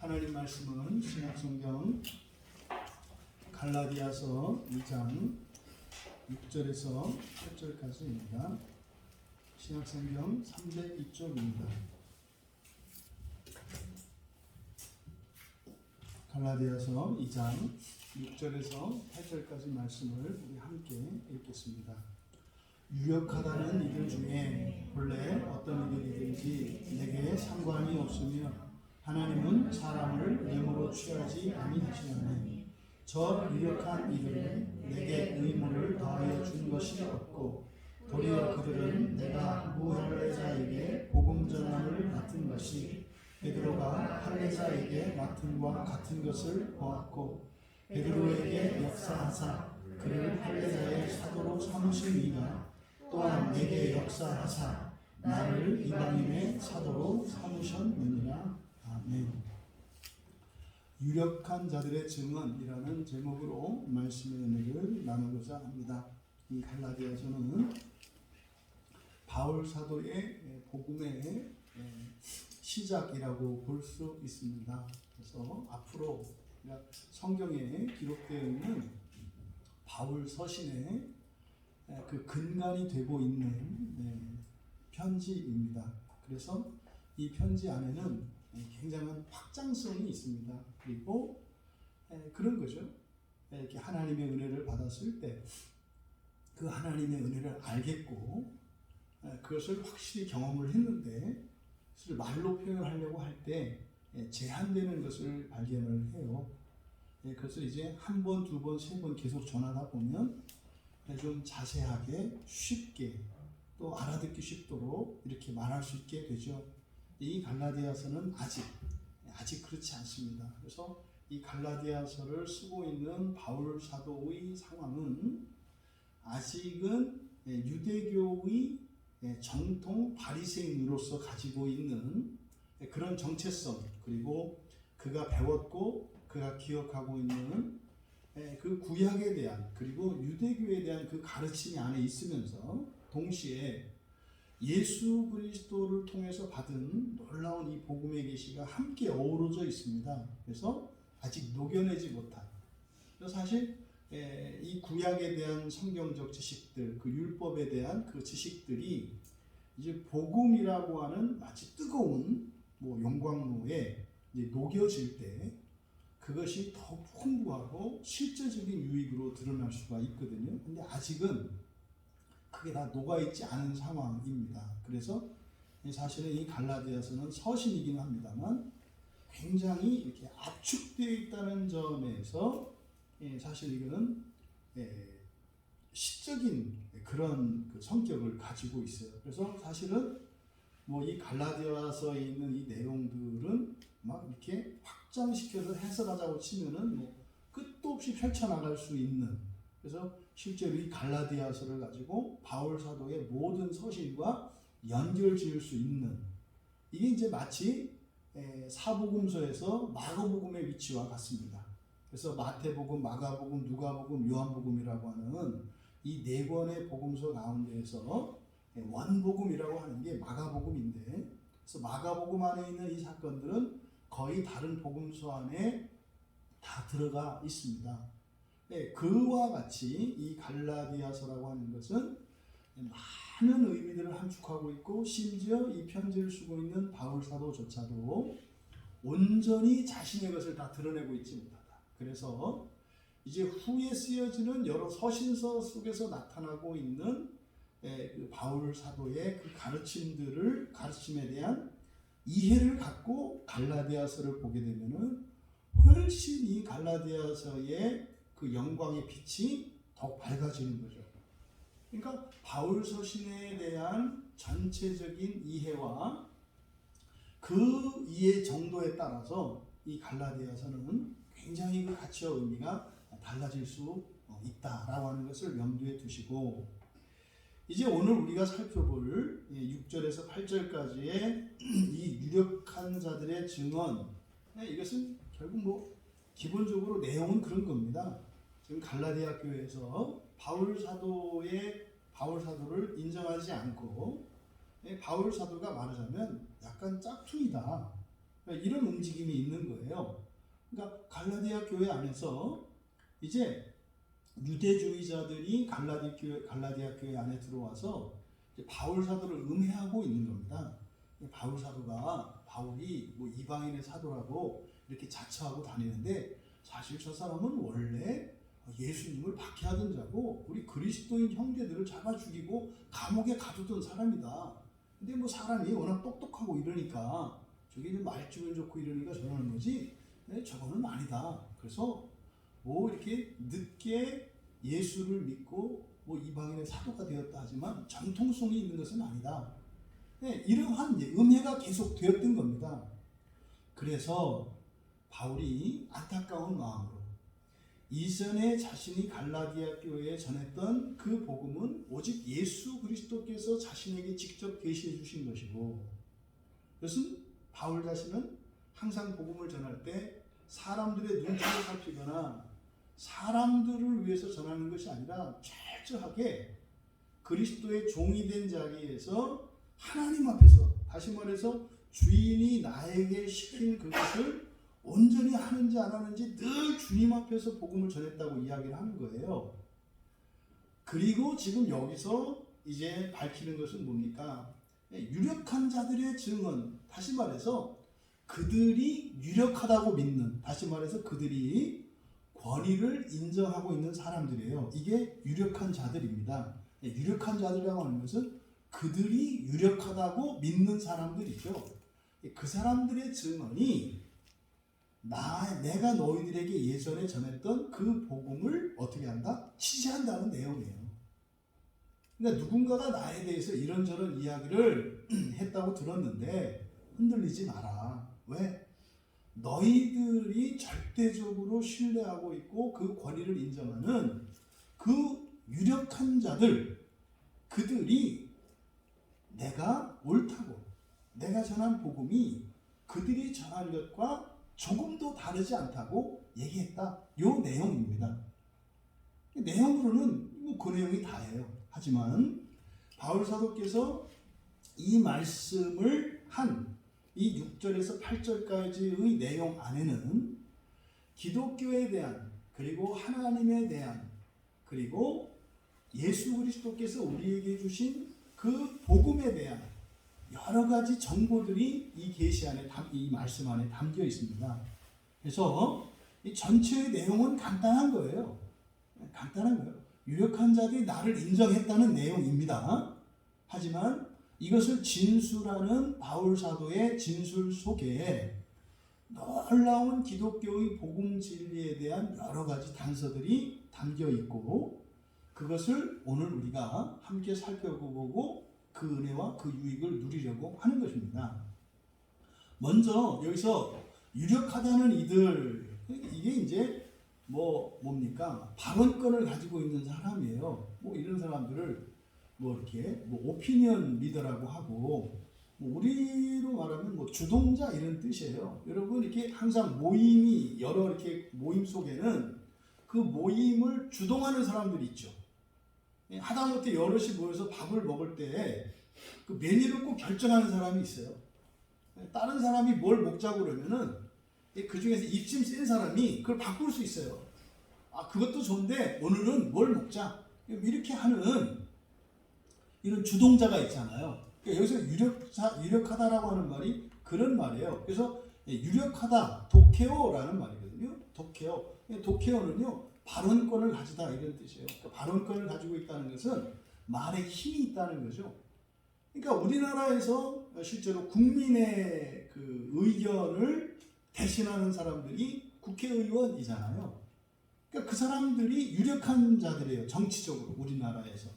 하나님 말씀은 신약성경 갈라디아서 2장 6절에서 8절까지입니다. 신약성경 302쪽입니다. 갈라디아서 2장 6절에서 8절까지 말씀을 우리 함께 읽겠습니다. 유력하다는 이들 중에 본래 어떤 이들이든지 내게 상관이 없으며 하나님은 사람을 예물로 취하지 아니하시나니 저 유력한 이들은 내게 의무를 더하여 준 것이 없고 도리어 그들은 내가 무할례자에게 복음 전함을 맡은 것이 베드로가 할례자에게 맡음과 같은 것을 보았고 베드로에게 역사하사 그를 할례자의 사도로 삼으신 이가 또한 내게 역사하사 나를 이방인의 사도로 삼으셨느니라. 아멘. 유력한 자들의 증언이라는 제목으로 말씀의 은혜를 나누고자 합니다. 이 갈라디아서는 바울 사도의 복음의 시작이라고 볼 수 있습니다. 그래서 앞으로 성경에 기록되어 있는 바울 서신의 그 근간이 되고 있는 편지입니다. 그래서 이 편지 안에는 굉장한 확장성이 있습니다. 그리고 그런 거죠. 이렇게 하나님의 은혜를 받았을 때 그 하나님의 은혜를 알겠고 그것을 확실히 경험을 했는데 그것을 말로 표현하려고 할 때 제한되는 것을 발견을 해요. 그것을 이제 한 번, 두 번, 세 번 계속 전하다 보면 좀 자세하게 쉽게 또 알아듣기 쉽도록 이렇게 말할 수 있게 되죠. 이 갈라디아서는 아직 그렇지 않습니다. 그래서 이 갈라디아서를 쓰고 있는 바울 사도의 상황은 아직은 유대교의 정통 바리새인으로서 가지고 있는 그런 정체성, 그리고 그가 배웠고 그가 기억하고 있는 그 구약에 대한, 그리고 유대교에 대한 그 가르침이 안에 있으면서 동시에 예수 그리스도를 통해서 받은 놀라운 이 복음의 계시가 함께 어우러져 있습니다. 그래서 아직 녹여내지 못한, 사실 이 구약에 대한 성경적 지식들, 그 율법에 대한 그 지식들이 이제 복음이라고 하는 마치 뜨거운 용광로에 이제 녹여질 때 그것이 더 풍부하고 실제적인 유익으로 드러날 수가 있거든요. 근데 아직은 그게 다 녹아있지 않은 상황입니다. 그래서 사실은 이 갈라디아서는 서신이긴 합니다만 굉장히 이렇게 압축되어 있다는 점에서 사실 이거는 시적인 그런 그 성격을 가지고 있어요. 그래서 사실은 이 갈라디아서에 있는 이 내용들은 막 이렇게 확장시켜서 해석하자고 치면은 끝도 없이 펼쳐나갈 수 있는, 그래서 실제로 이 갈라디아서를 가지고 바울 사도의 모든 서신과 연결 지을 수 있는, 이게 이제 마치 사복음서에서 마가복음의 위치와 같습니다. 그래서 마태복음, 마가복음, 누가복음, 요한복음이라고 하는 이 네 권의 복음서 가운데에서 원복음이라고 하는 게 마가복음인데, 그래서 마가복음 안에 있는 이 사건들은 거의 다른 복음서 안에 다 들어가 있습니다. 그와 같이 이 갈라디아서라고 하는 것은 많은 의미들을 함축하고 있고, 심지어 이 편지를 쓰고 있는 바울 사도조차도 온전히 자신의 것을 다 드러내고 있지 못하다. 그래서 이제 후에 쓰여지는 여러 서신서 속에서 나타나고 있는 그 바울 사도의 그 가르침에 대한 이해를 갖고 갈라디아서를 보게 되면은 훨씬 이 갈라디아서의 그 영광의 빛이 더 밝아지는 거죠. 그러니까 바울 서신에 대한 전체적인 이해와 그 이해 정도에 따라서 이 갈라디아서는 굉장히 그 가치와 의미가 달라질 수 있다라고 하는 것을 염두에 두시고, 이제 오늘 우리가 살펴볼 6절에서 8절까지의 이 유력한 자들의 증언, 이것은 결국 기본적으로 내용은 그런 겁니다. 지금 갈라디아 교회에서 바울 사도를 인정하지 않고 바울 사도가 말하자면 약간 짝퉁이다, 이런 움직임이 있는 거예요. 그러니까 갈라디아 교회 안에서 이제 유대주의자들이 갈라디아 교회 안에 들어와서 바울 사도를 음해하고 있는 겁니다. 바울 사도가 바울이 뭐 이방인의 사도라고 이렇게 자처하고 다니는데 사실 저 사람은 원래 예수님을 박해하던 자고 우리 그리스도인 형제들을 잡아 죽이고 감옥에 가두던 사람이다. 근데 뭐 사람이 워낙 똑똑하고 이러니까 저게 말주변 좋고 이러니까 저러는 거지. 저거는 아니다. 그래서 뭐 이렇게 늦게 예수를 믿고 뭐 이방인의 사도가 되었다 하지만 정통성이 있는 것은 아니다. 이러한 음해가 계속 되었던 겁니다. 그래서 바울이 안타까운 마음으로 이전에 자신이 갈라디아 교회에 전했던 그 복음은 오직 예수 그리스도께서 자신에게 직접 계시해 주신 것이고, 그것은 바울 자신은 항상 복음을 전할 때 사람들의 눈치를 살피거나 사람들을 위해서 전하는 것이 아니라 철저하게 그리스도의 종이 된 자리에서 하나님 앞에서, 다시 말해서 주인이 나에게 시킨 그것을 온전히 하는지 안 하는지 늘 주님 앞에서 복음을 전했다고 이야기를 하는 거예요. 그리고 지금 여기서 이제 밝히는 것은 뭡니까? 유력한 자들의 증언, 다시 말해서 그들이 유력하다고 믿는, 다시 말해서 그들이 권위를 인정하고 있는 사람들이에요. 이게 유력한 자들입니다. 유력한 자들이라고 하는 것은 그들이 유력하다고 믿는 사람들이죠. 그 사람들의 증언이 내가 너희들에게 예전에 전했던 그 복음을 어떻게 한다? 지지한다는 내용이에요. 그러니까 누군가가 나에 대해서 이런저런 이야기를 했다고 들었는데 흔들리지 마라. 왜? 너희들이 절대적으로 신뢰하고 있고 그 권위를 인정하는 그 유력한 자들, 그들이 내가 옳다고, 내가 전한 복음이 그들이 전한 것과 조금도 다르지 않다고 얘기했다. 요 내용입니다. 내용으로는 뭐 그 내용이 다예요. 하지만 바울 사도께서 이 말씀을 한 이 6절에서 8절까지의 내용 안에는 기독교에 대한, 그리고 하나님에 대한, 그리고 예수 그리스도께서 우리에게 주신 그 복음에 대한 여러 가지 정보들이 이 계시 안에, 이 말씀 안에 담겨 있습니다. 그래서 이 전체의 내용은 간단한 거예요. 간단한 거예요. 유력한 자들이 나를 인정했다는 내용입니다. 하지만 이것을 진술하는 바울 사도의 진술 속에 놀라운 기독교의 복음 진리에 대한 여러 가지 단서들이 담겨 있고, 그것을 오늘 우리가 함께 살펴보고 그 은혜와 그 유익을 누리려고 하는 것입니다. 먼저 여기서 유력하다는 이들, 이게 이제 뭡니까? 발언권을 가지고 있는 사람이에요. 뭐 이런 사람들을 이렇게 오피니언 리더라고 하고, 우리로 말하면 주동자 이런 뜻이에요. 여러분, 이렇게 항상 모임이, 여러 이렇게 모임 속에는 그 모임을 주동하는 사람들이 있죠. 하다못해 여럿이 모여서 밥을 먹을 때 그 메뉴를 꼭 결정하는 사람이 있어요. 다른 사람이 뭘 먹자고 그러면은 그 중에서 입심 센 사람이 그걸 바꿀 수 있어요. 그것도 좋은데 오늘은 뭘 먹자. 이렇게 하는 이런 주동자가 있잖아요. 그러니까 여기서 유력하다라고 하는 말이 그런 말이에요. 그래서 유력하다, 도케오라는 말이거든요. 도케오는요, 발언권을 가지다 이런 뜻이에요. 그러니까 발언권을 가지고 있다는 것은 말에 힘이 있다는 거죠. 그러니까 우리나라에서 실제로 국민의 그 의견을 대신하는 사람들이 국회의원이잖아요. 그러니까 그 사람들이 유력한 자들이에요. 정치적으로 우리나라에서.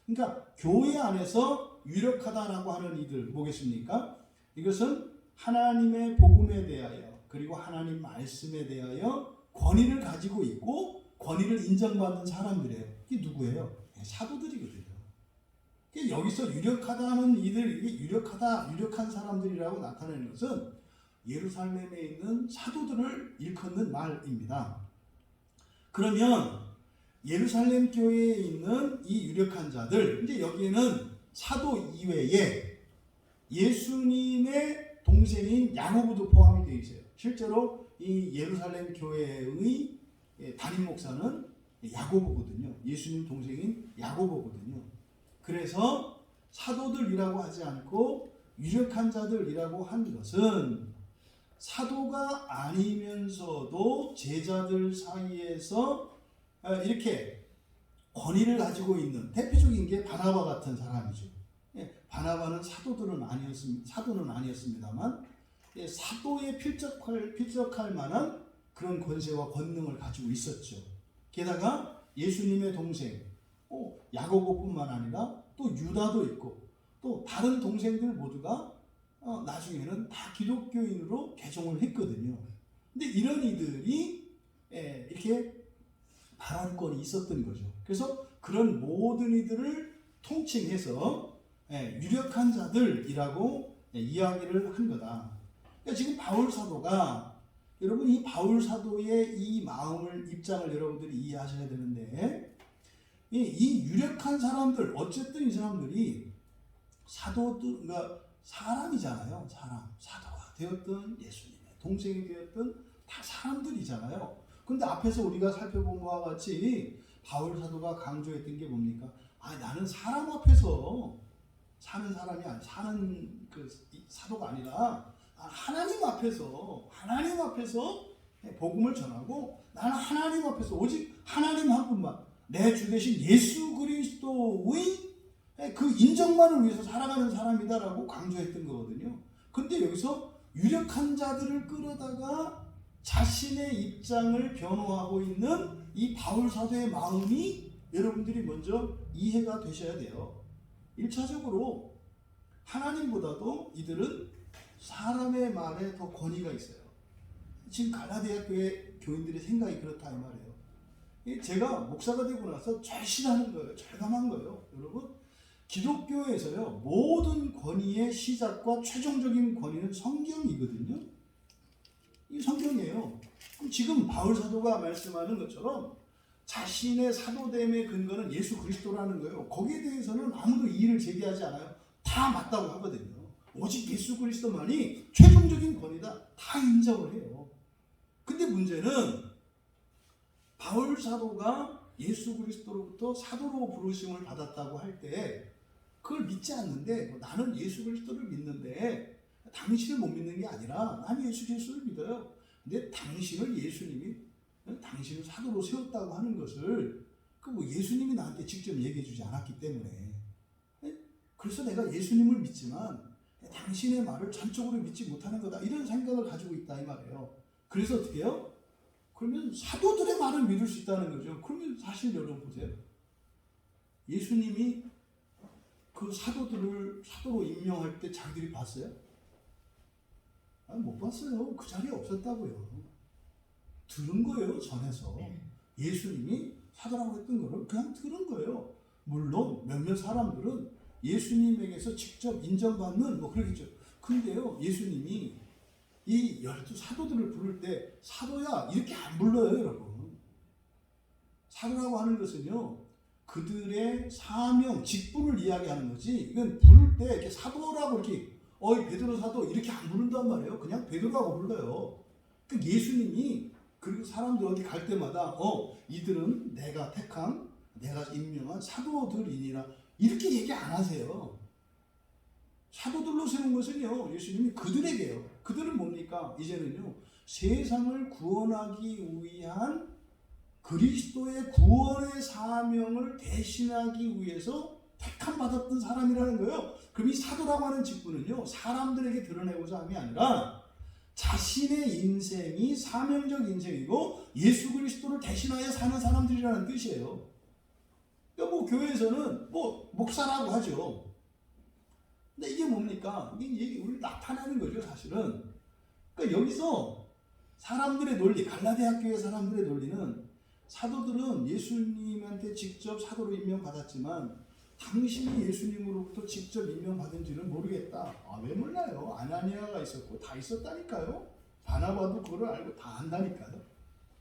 그러니까 교회 안에서 유력하다라고 하는 이들 뭐겠습니까? 이것은 하나님의 복음에 대하여, 그리고 하나님 말씀에 대하여 권위를 가지고 있고 권위를 인정받는 사람들이에요. 이게 누구예요? 사도들이거든요. 여기서 유력하다는 이들, 이게 유력한 사람들이라고 나타내는 것은 예루살렘에 있는 사도들을 일컫는 말입니다. 그러면 예루살렘 교회에 있는 이 유력한 자들, 이제 여기에는 사도 이외에 예수님의 동생인 야고보도 포함이 되어 있어요. 실제로 이 예루살렘 교회의 담임 목사는 야고보거든요. 예수님 동생인 야고보거든요. 그래서 사도들이라고 하지 않고 유력한 자들이라고 한 것은 사도가 아니면서도 제자들 사이에서 이렇게 권위를 가지고 있는 대표적인 게 바나바 같은 사람이죠. 바나바는 사도는 아니었습니다만 사도에 필적할 만한 그런 권세와 권능을 가지고 있었죠. 게다가 예수님의 동생 야고보뿐만 아니라 또 유다도 있고 또 다른 동생들 모두가 나중에는 다 기독교인으로 개종을 했거든요. 근데 이런 이들이 이렇게 발언권이 있었던 거죠. 그래서 그런 모든 이들을 통칭해서 유력한 자들이라고 이야기를 한 거다. 그러니까 지금 바울 사도가 여러분 이 바울 사도의 이 마음을 입장을 여러분들이 이해하셔야 되는데 이 유력한 사람들 어쨌든 이 사람들이 사도들 그러니까 사람이잖아요. 사도가 되었든 예수님의 동생이 되었든 다 사람들이잖아요. 그런데 앞에서 우리가 살펴본 것과 같이 바울 사도가 강조했던 게 뭡니까? 나는 사람 앞에서 사는 사람이 아니 사는 그 사도가 아니라 하나님 앞에서 복음을 전하고 나는 하나님 앞에서 오직 하나님 한 분만 내 주 되신 예수 그리스도의 그 인정만을 위해서 살아가는 사람이다라고 강조했던 거거든요. 근데 여기서 유력한 자들을 끌어다가 자신의 입장을 변호하고 있는 이 바울 사도의 마음이 여러분들이 먼저 이해가 되셔야 돼요. 1차적으로 하나님보다도 이들은 사람의 말에 더 권위가 있어요. 지금 갈라디아 교회 교인들의 생각이 그렇다 이 말이에요. 제가 목사가 되고 나서 절실한 거예요. 절감한 거예요. 여러분 기독교에서요 모든 권위의 시작과 최종적인 권위는 성경이거든요. 이 성경이에요. 그럼 지금 바울 사도가 말씀하는 것처럼 자신의 사도됨의 근거는 예수 그리스도라는 거예요. 거기에 대해서는 아무도 이의를 제기하지 않아요. 다 맞다고 하거든요. 오직 예수 그리스도만이 최종적인 권위다. 다 인정을 해요. 근데 문제는 바울 사도가 예수 그리스도로부터 사도로 부르심을 받았다고 할 때 그걸 믿지 않는데 나는 예수 그리스도를 믿는데 당신을 못 믿는 게 아니라 나는 예수 그리스도를 믿어요. 근데 예수님이 당신을 사도로 세웠다고 하는 것을 예수님이 나한테 직접 얘기해 주지 않았기 때문에 그래서 내가 예수님을 믿지만 당신의 말을 전적으로 믿지 못하는 거다 이런 생각을 가지고 있다 이 말이에요. 그래서 어떻게 해요? 그러면 사도들의 말을 믿을 수 있다는 거죠. 그러면 사실 여러분 보세요. 예수님이 그 사도들을 사도로 임명할 때 자기들이 봤어요? 못 봤어요. 그 자리에 없었다고요. 들은 거예요. 전해서. 예수님이 사도라고 했던 거를 그냥 들은 거예요. 물론 몇몇 사람들은 예수님에게서 직접 인정받는 그러겠죠. 근데요. 예수님이 이 12 사도들을 부를 때 사도야 이렇게 안 불러요. 여러분. 사도라고 하는 것은요. 그들의 사명, 직분을 이야기하는 거지. 이건 부를 때 이렇게 사도라고 이렇게 베드로 사도 이렇게 안 부른단 말이에요. 그냥 베드로라고 불러요. 그 예수님이 그리고 사람들 어디 갈 때마다 이들은 내가 택한 내가 임명한 사도들이니라 이렇게 얘기 안 하세요. 사도들로 세운 것은요. 예수님이 그들에게요. 그들은 뭡니까? 이제는요. 세상을 구원하기 위한 그리스도의 구원의 사명을 대신하기 위해서 택함받았던 사람이라는 거예요. 그럼 이 사도라고 하는 직분은요. 사람들에게 드러내고자 함이 아니라 자신의 인생이 사명적 인생이고 예수 그리스도를 대신하여 사는 사람들이라는 뜻이에요. 그러니까 교회에서는 목사라고 하죠. 근데 이게 뭡니까? 이게 우리 나타내는 거죠, 사실은. 그러니까 여기서 사람들의 논리, 갈라디아 교회 사람들의 논리는 사도들은 예수님한테 직접 사도로 임명받았지만 당신이 예수님으로부터 직접 임명받은지는 모르겠다. 왜 몰라요? 아나니아가 있었고 다 있었다니까요. 바나바도 그걸 알고 다 안다니까요.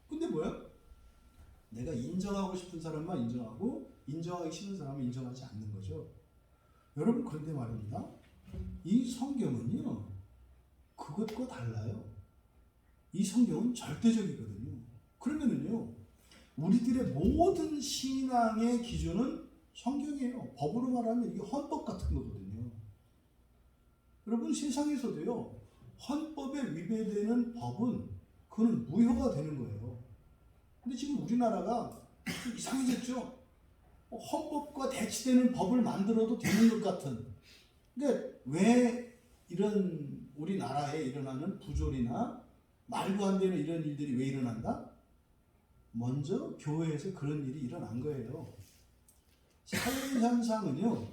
근데 뭐야? 내가 인정하고 싶은 사람만 인정하고 인정하기 싫은 사람은 인정하지 않는 거죠. 여러분 그런데 말입니다. 이 성경은요. 그것과 달라요. 이 성경은 절대적이거든요. 그러면은요, 우리들의 모든 신앙의 기준은 성경이에요. 법으로 말하면 이게 헌법 같은 거거든요. 여러분, 세상에서도요, 헌법에 위배되는 법은 그건 무효가 되는 거예요. 근데 지금 우리나라가 이상해졌죠. 헌법과 대치되는 법을 만들어도 되는 것 같은. 그러니까 왜 이런 우리나라에 일어나는 부조리나 말도 안 되는 이런 일들이 왜 일어난다? 먼저 교회에서 그런 일이 일어난 거예요. 사회현상은요,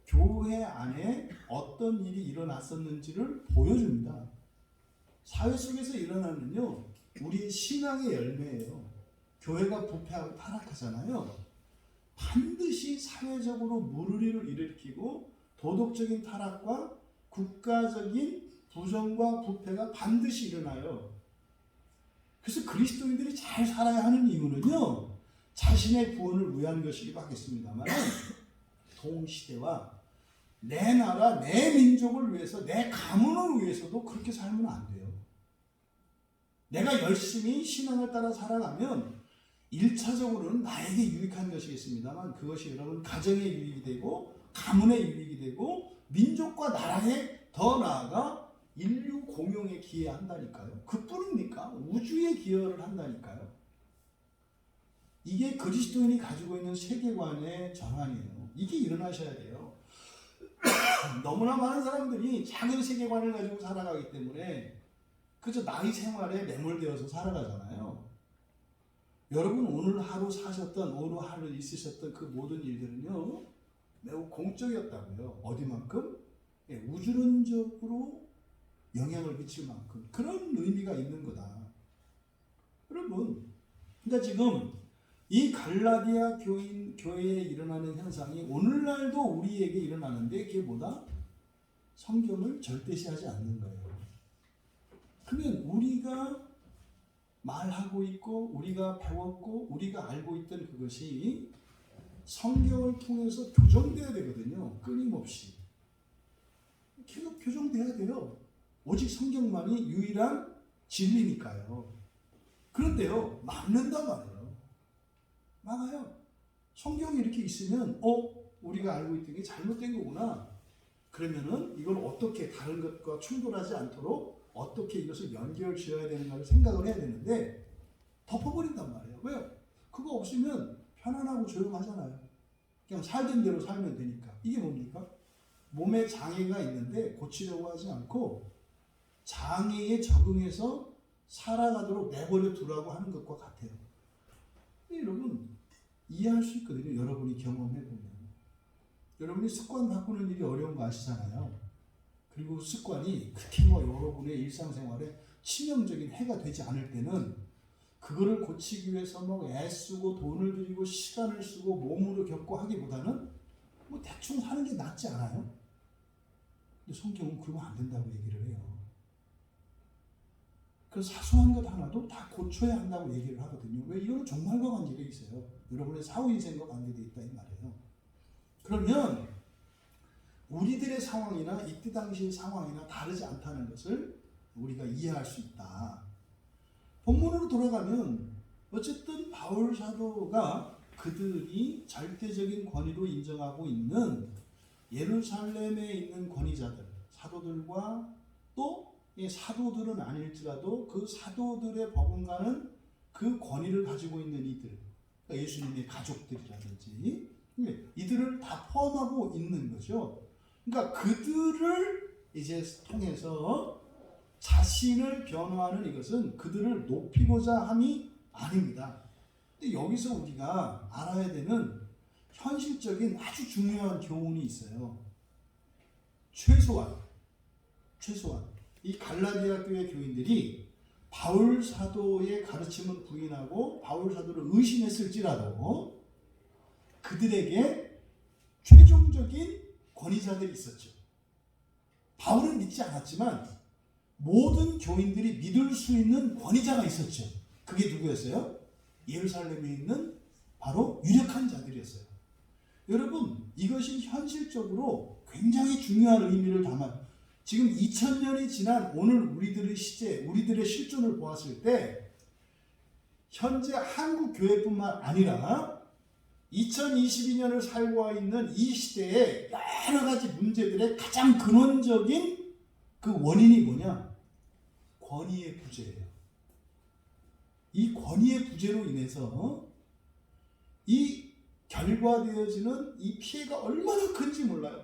교회 안에 어떤 일이 일어났었는지를 보여줍니다. 사회 속에서 일어나는요, 우리의 신앙의 열매예요. 교회가 부패하고 타락하잖아요. 반드시 사회적으로 물의를 일으키고 도덕적인 타락과 국가적인 부정과 부패가 반드시 일어나요. 그래서 그리스도인들이 잘 살아야 하는 이유는요, 자신의 구원을 위한 것이기도 하겠습니다만 동시대와 내 나라, 내 민족을 위해서, 내 가문을 위해서도 그렇게 살면 안 돼요. 내가 열심히 신앙을 따라 살아가면 1차적으로는 나에게 유익한 것이겠습니다만 그것이 여러분 가정에 유익이 되고 가문에 유익이 되고 민족과 나라에 더 나아가 인류 공용에 기여한다니까요. 그뿐입니까? 우주에 기여를 한다니까요. 이게 그리스도인이 가지고 있는 세계관의 전환이에요. 이게 일어나셔야 돼요. 너무나 많은 사람들이 작은 세계관을 가지고 살아가기 때문에 그저 나의 생활에 매몰되어서 살아가잖아요. 여러분 오늘 하루 사셨던, 오늘 하루 있으셨던 그 모든 일들은요, 매우 공적이었다고요. 어디만큼? 예, 우주론적으로 영향을 미칠 만큼 그런 의미가 있는 거다. 여러분, 그러니까 지금 이 갈라디아 교회에 일어나는 현상이 오늘날도 우리에게 일어나는데 그게 뭐다? 성경을 절대시하지 않는 거예요. 그러면 우리가 말하고 있고 우리가 배웠고 우리가 알고 있던 그것이 성경을 통해서 교정돼야 되거든요. 끊임없이. 계속 교정돼야 돼요. 오직 성경만이 유일한 진리니까요. 그런데요, 막는단 말이에요. 막아요. 성경이 이렇게 있으면 우리가 알고 있던 게 잘못된 거구나. 그러면은 이걸 어떻게 다른 것과 충돌하지 않도록 어떻게 이것을 연결 지어야 되는가를 생각을 해야 되는데 덮어버린단 말이에요. 왜요? 그거 없으면 편안하고 조용하잖아요. 그냥 살던 대로 살면 되니까. 이게 뭡니까? 몸에 장애가 있는데 고치려고 하지 않고 장애에 적응해서 살아가도록 내버려 두라고 하는 것과 같아요. 여러분 이해할 수 있거든요. 여러분이 경험해보면. 여러분이 습관 바꾸는 일이 어려운 거 아시잖아요. 그리고 습관이 그렇게 여러분의 일상생활에 치명적인 해가 되지 않을 때는 그거를 고치기 위해서 애쓰고 돈을 들이고 시간을 쓰고 몸으로 겪고 하기보다는 대충 하는 게 낫지 않아요? 근데 성경은 그러면 안 된다고 얘기를 해요. 그 사소한 것 하나도 다 고쳐야 한다고 얘기를 하거든요. 왜? 이거는 종말과 관계가 있어요. 여러분의 사후인생과 관계되어 있다 이 말이에요. 그러면 우리들의 상황이나 이때 당시의 상황이나 다르지 않다는 것을 우리가 이해할 수 있다. 본문으로 돌아가면 어쨌든 바울 사도가 그들이 절대적인 권위로 인정하고 있는 예루살렘에 있는 권위자들, 사도들과 또 사도들은 아닐지라도 그 사도들의 버금가는 그 권위를 가지고 있는 이들, 그러니까 예수님의 가족들이라든지 이들을 다 포함하고 있는 거죠. 그러니까 그들을 이제 통해서 자신을 변호하는 이것은 그들을 높이고자 함이 아닙니다. 근데 여기서 우리가 알아야 되는 현실적인 아주 중요한 교훈이 있어요. 최소한 이 갈라디아 교회 교인들이 바울 사도의 가르침을 부인하고 바울 사도를 의심했을지라도 그들에게 최종적인 권위자들이 있었죠. 바울은 믿지 않았지만 모든 교인들이 믿을 수 있는 권위자가 있었죠. 그게 누구였어요? 예루살렘에 있는 바로 유력한 자들이었어요. 여러분, 이것이 현실적으로 굉장히 중요한 의미를 담아요. 지금 2000년이 지난 오늘 우리들의 시제, 우리들의 실존을 보았을 때 현재 한국 교회뿐만 아니라 2022년을 살고 있는 이 시대에 여러 가지 문제들의 가장 근원적인 그 원인이 뭐냐? 권위의 부재예요. 이 권위의 부재로 인해서 이 결과되어지는 이 피해가 얼마나 큰지 몰라요.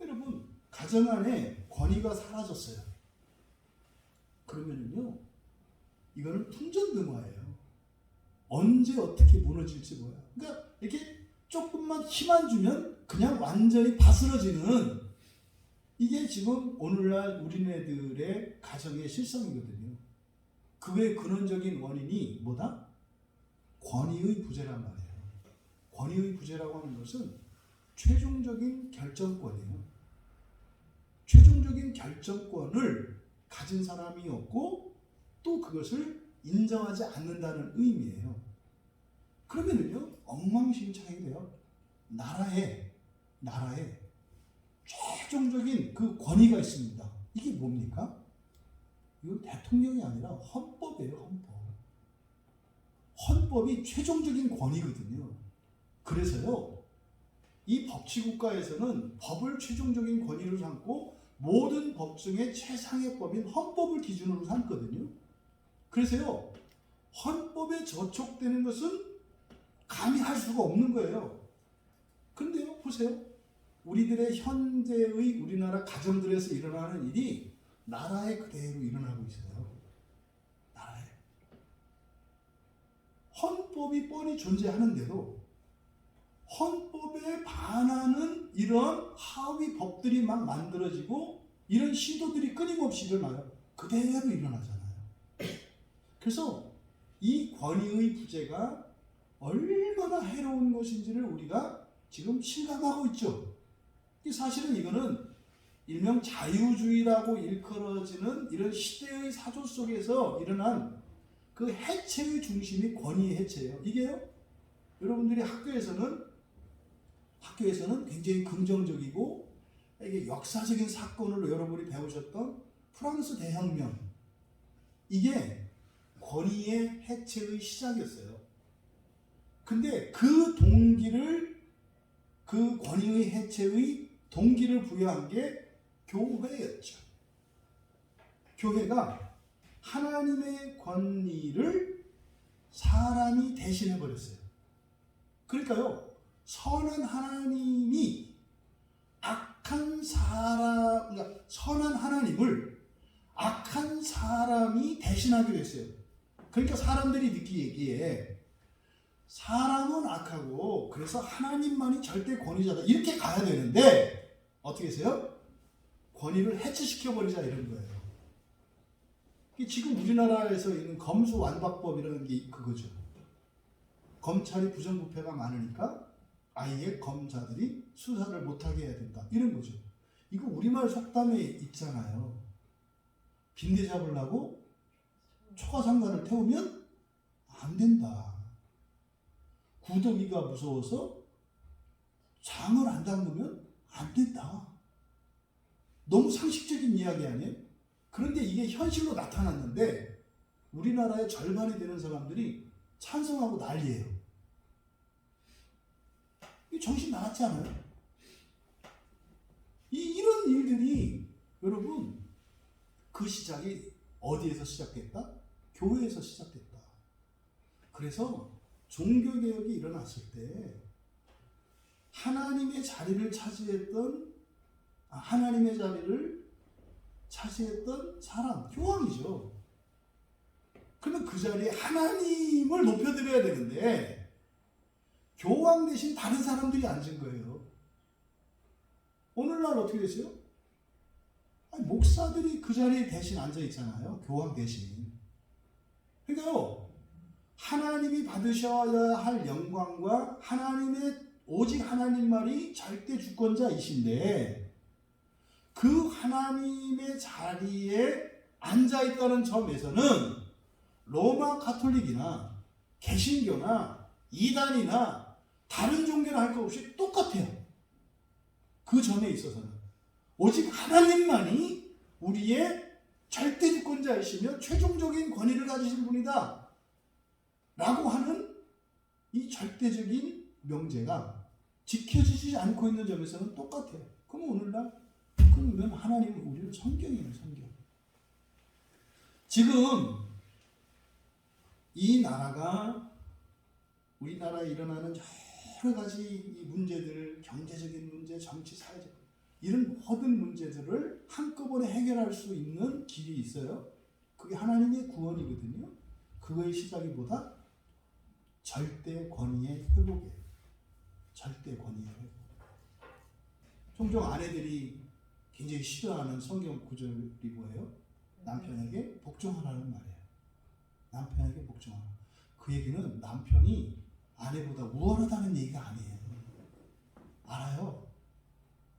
여러분, 가정 안에 권위가 사라졌어요. 그러면은요, 이거는 풍전등화예요. 언제 어떻게 무너질지 몰라요. 그러니까 이렇게 조금만 힘만 주면 그냥 완전히 바스러지는, 이게 지금 오늘날 우리네들의 가정의 실상이거든요. 그의 근원적인 원인이 뭐다? 권위의 부재란 말이에요. 권위의 부재라고 하는 것은 최종적인 결정권이에요. 최종적인 결정권을 가진 사람이 없고 또 그것을 인정하지 않는다는 의미예요. 그러면은요, 엉망진창이 돼요. 나라에 최종적인 그 권위가 있습니다. 이게 뭡니까? 이건 대통령이 아니라 헌법이에요, 헌법. 헌법이 최종적인 권위거든요. 그래서요, 이 법치국가에서는 법을 최종적인 권위로 삼고 모든 법 중에 최상의 법인 헌법을 기준으로 삼거든요. 그래서요, 헌법에 저촉되는 것은 감히 할 수가 없는 거예요. 그런데요, 보세요. 우리들의 현재의 우리나라 가정들에서 일어나는 일이 나라에 그대로 일어나고 있어요. 나라에. 헌법이 뻔히 존재하는데도 헌법에 반하는 이런 하위 법들이 막 만들어지고 이런 시도들이 끊임없이 일어나요. 그대로 일어나잖아요. 그래서 이 권위의 부재가 얼마나 해로운 것인지를 우리가 지금 실감하고 있죠. 사실은 이거는 일명 자유주의라고 일컬어지는 이런 시대의 사조 속에서 일어난 그 해체의 중심이 권위의 해체예요. 이게요, 여러분들이 학교에서는 굉장히 긍정적이고 이게 역사적인 사건으로 여러분이 배우셨던 프랑스 대혁명, 이게 권위의 해체의 시작이었어요. 근데 그 권위의 해체의 동기를 부여한 게 교회였죠. 교회가 하나님의 권위를 사람이 대신해 버렸어요. 그러니까요, 선한 하나님이 선한 하나님을 악한 사람이 대신하게 됐어요. 그러니까 사람들이 느끼기에 사람은 악하고 그래서 하나님만이 절대 권위자다, 이렇게 가야 되는데 어떻게 했어요? 권위를 해체시켜버리자, 이런 거예요. 지금 우리나라에서 있는 검수완박법이라는 게 그거죠. 검찰이 부정부패가 많으니까 아예 검사들이 수사를 못하게 해야 된다, 이런 거죠. 이거 우리말 속담에 있잖아요. 빈대 잡으려고 초가상간을 태우면 안 된다. 구더기가 무서워서 장을 안 담그면 안 된다. 너무 상식적인 이야기 아니에요? 그런데 이게 현실로 나타났는데 우리나라의 절반이 되는 사람들이 찬성하고 난리예요. 정신 나갔지 않아요? 이런 일들이 여러분, 그 시작이 어디에서 시작됐다? 교회에서 시작됐다. 그래서 종교개혁이 일어났을 때 하나님의 자리를 차지했던 사람, 교황이죠. 그러면 그 자리에 하나님을 높여드려야 되는데 교황 대신 다른 사람들이 앉은 거예요. 오늘날 어떻게 됐어요? 목사들이 그 자리에 대신 앉아 있잖아요. 교황 대신. 그러니까요, 하나님이 받으셔야 할 영광과 오직 하나님만이 절대 주권자이신데 그 하나님의 자리에 앉아 있다는 점에서는 로마 가톨릭이나 개신교나 이단이나 다른 종교나 할 것 없이 똑같아요. 그 점에 있어서는. 오직 하나님만이 우리의 절대 주권자이시며 최종적인 권위를 가지신 분이다 라고 하는 이 절대적인 명제가 지켜지지 않고 있는 점에서는 똑같아요. 그럼 오늘날 그러면 하나님은 우리를 성경이에요. 성경. 지금 이 나라가 우리나라에 일어나는 여러 가지 이 문제들, 경제적인 문제, 정치, 사회적 이런 모든 문제들을 한꺼번에 해결할 수 있는 길이 있어요. 그게 하나님의 구원이거든요. 그거의 시작이 뭐다? 절대 권위의 회복이에요. 절대 권위의 회복. 종종 아내들이 굉장히 싫어하는 성경 구절이 뭐예요? 남편에게 복종하라는 말이에요. 남편에게 복종하라. 그 얘기는 남편이 아내보다 우월하다는 얘기가 아니에요. 알아요.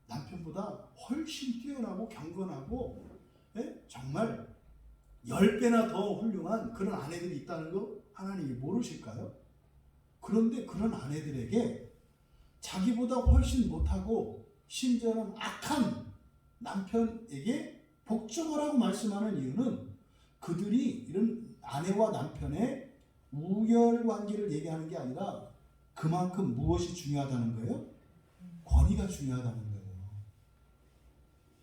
남편보다 훨씬 뛰어나고 경건하고 정말 10배나 더 훌륭한 그런 아내들이 있다는 거 하나님이 모르실까요? 그런데 그런 아내들에게 자기보다 훨씬 못하고 심지어는 악한 남편에게 복종하라고 말씀하는 이유는 그들이 이런 아내와 남편의 우열 관계를 얘기하는 게 아니라 그만큼 무엇이 중요하다는 거예요? 권위가 중요하다는 거예요.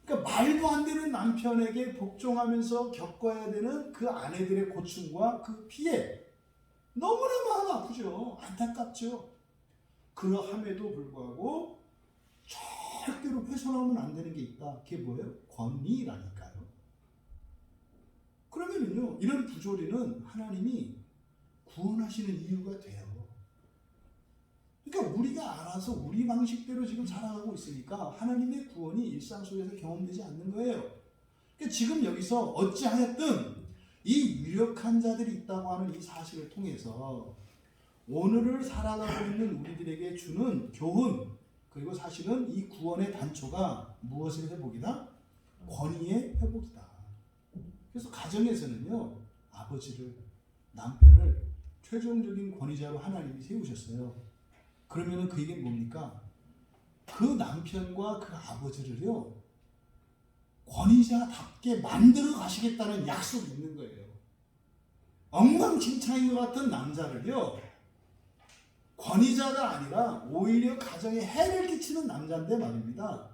그러니까 말도 안 되는 남편에게 복종하면서 겪어야 되는 그 아내들의 고충과 그 피해 너무나 마음 아프죠. 안타깝죠. 그러함에도 불구하고 절대로 훼손하면 안 되는 게 있다. 그게 뭐예요? 권위라니까요. 그러면은요, 이런 부조리는 하나님이 구원하시는 이유가 돼요. 그러니까 우리가 알아서 우리 방식대로 지금 살아가고 있으니까 하나님의 구원이 일상 속에서 경험되지 않는 거예요. 그러니까 지금 여기서 어찌하였든 이 유력한 자들이 있다고 하는 이 사실을 통해서 오늘을 살아가고 있는 우리들에게 주는 교훈, 그리고 사실은 이 구원의 단초가 무엇의 회복이다? 권위의 회복이다. 그래서 가정에서는요, 아버지를, 남편을 최종적인 권위자로 하나님이 세우셨어요. 그러면은 그 얘기는 뭡니까? 그 남편과 그 아버지를요, 권위자답게 만들어 가시겠다는 약속이 있는 거예요. 엉망진창인 것 같은 남자를요, 권위자가 아니라 오히려 가정에 해를 끼치는 남자인데 말입니다.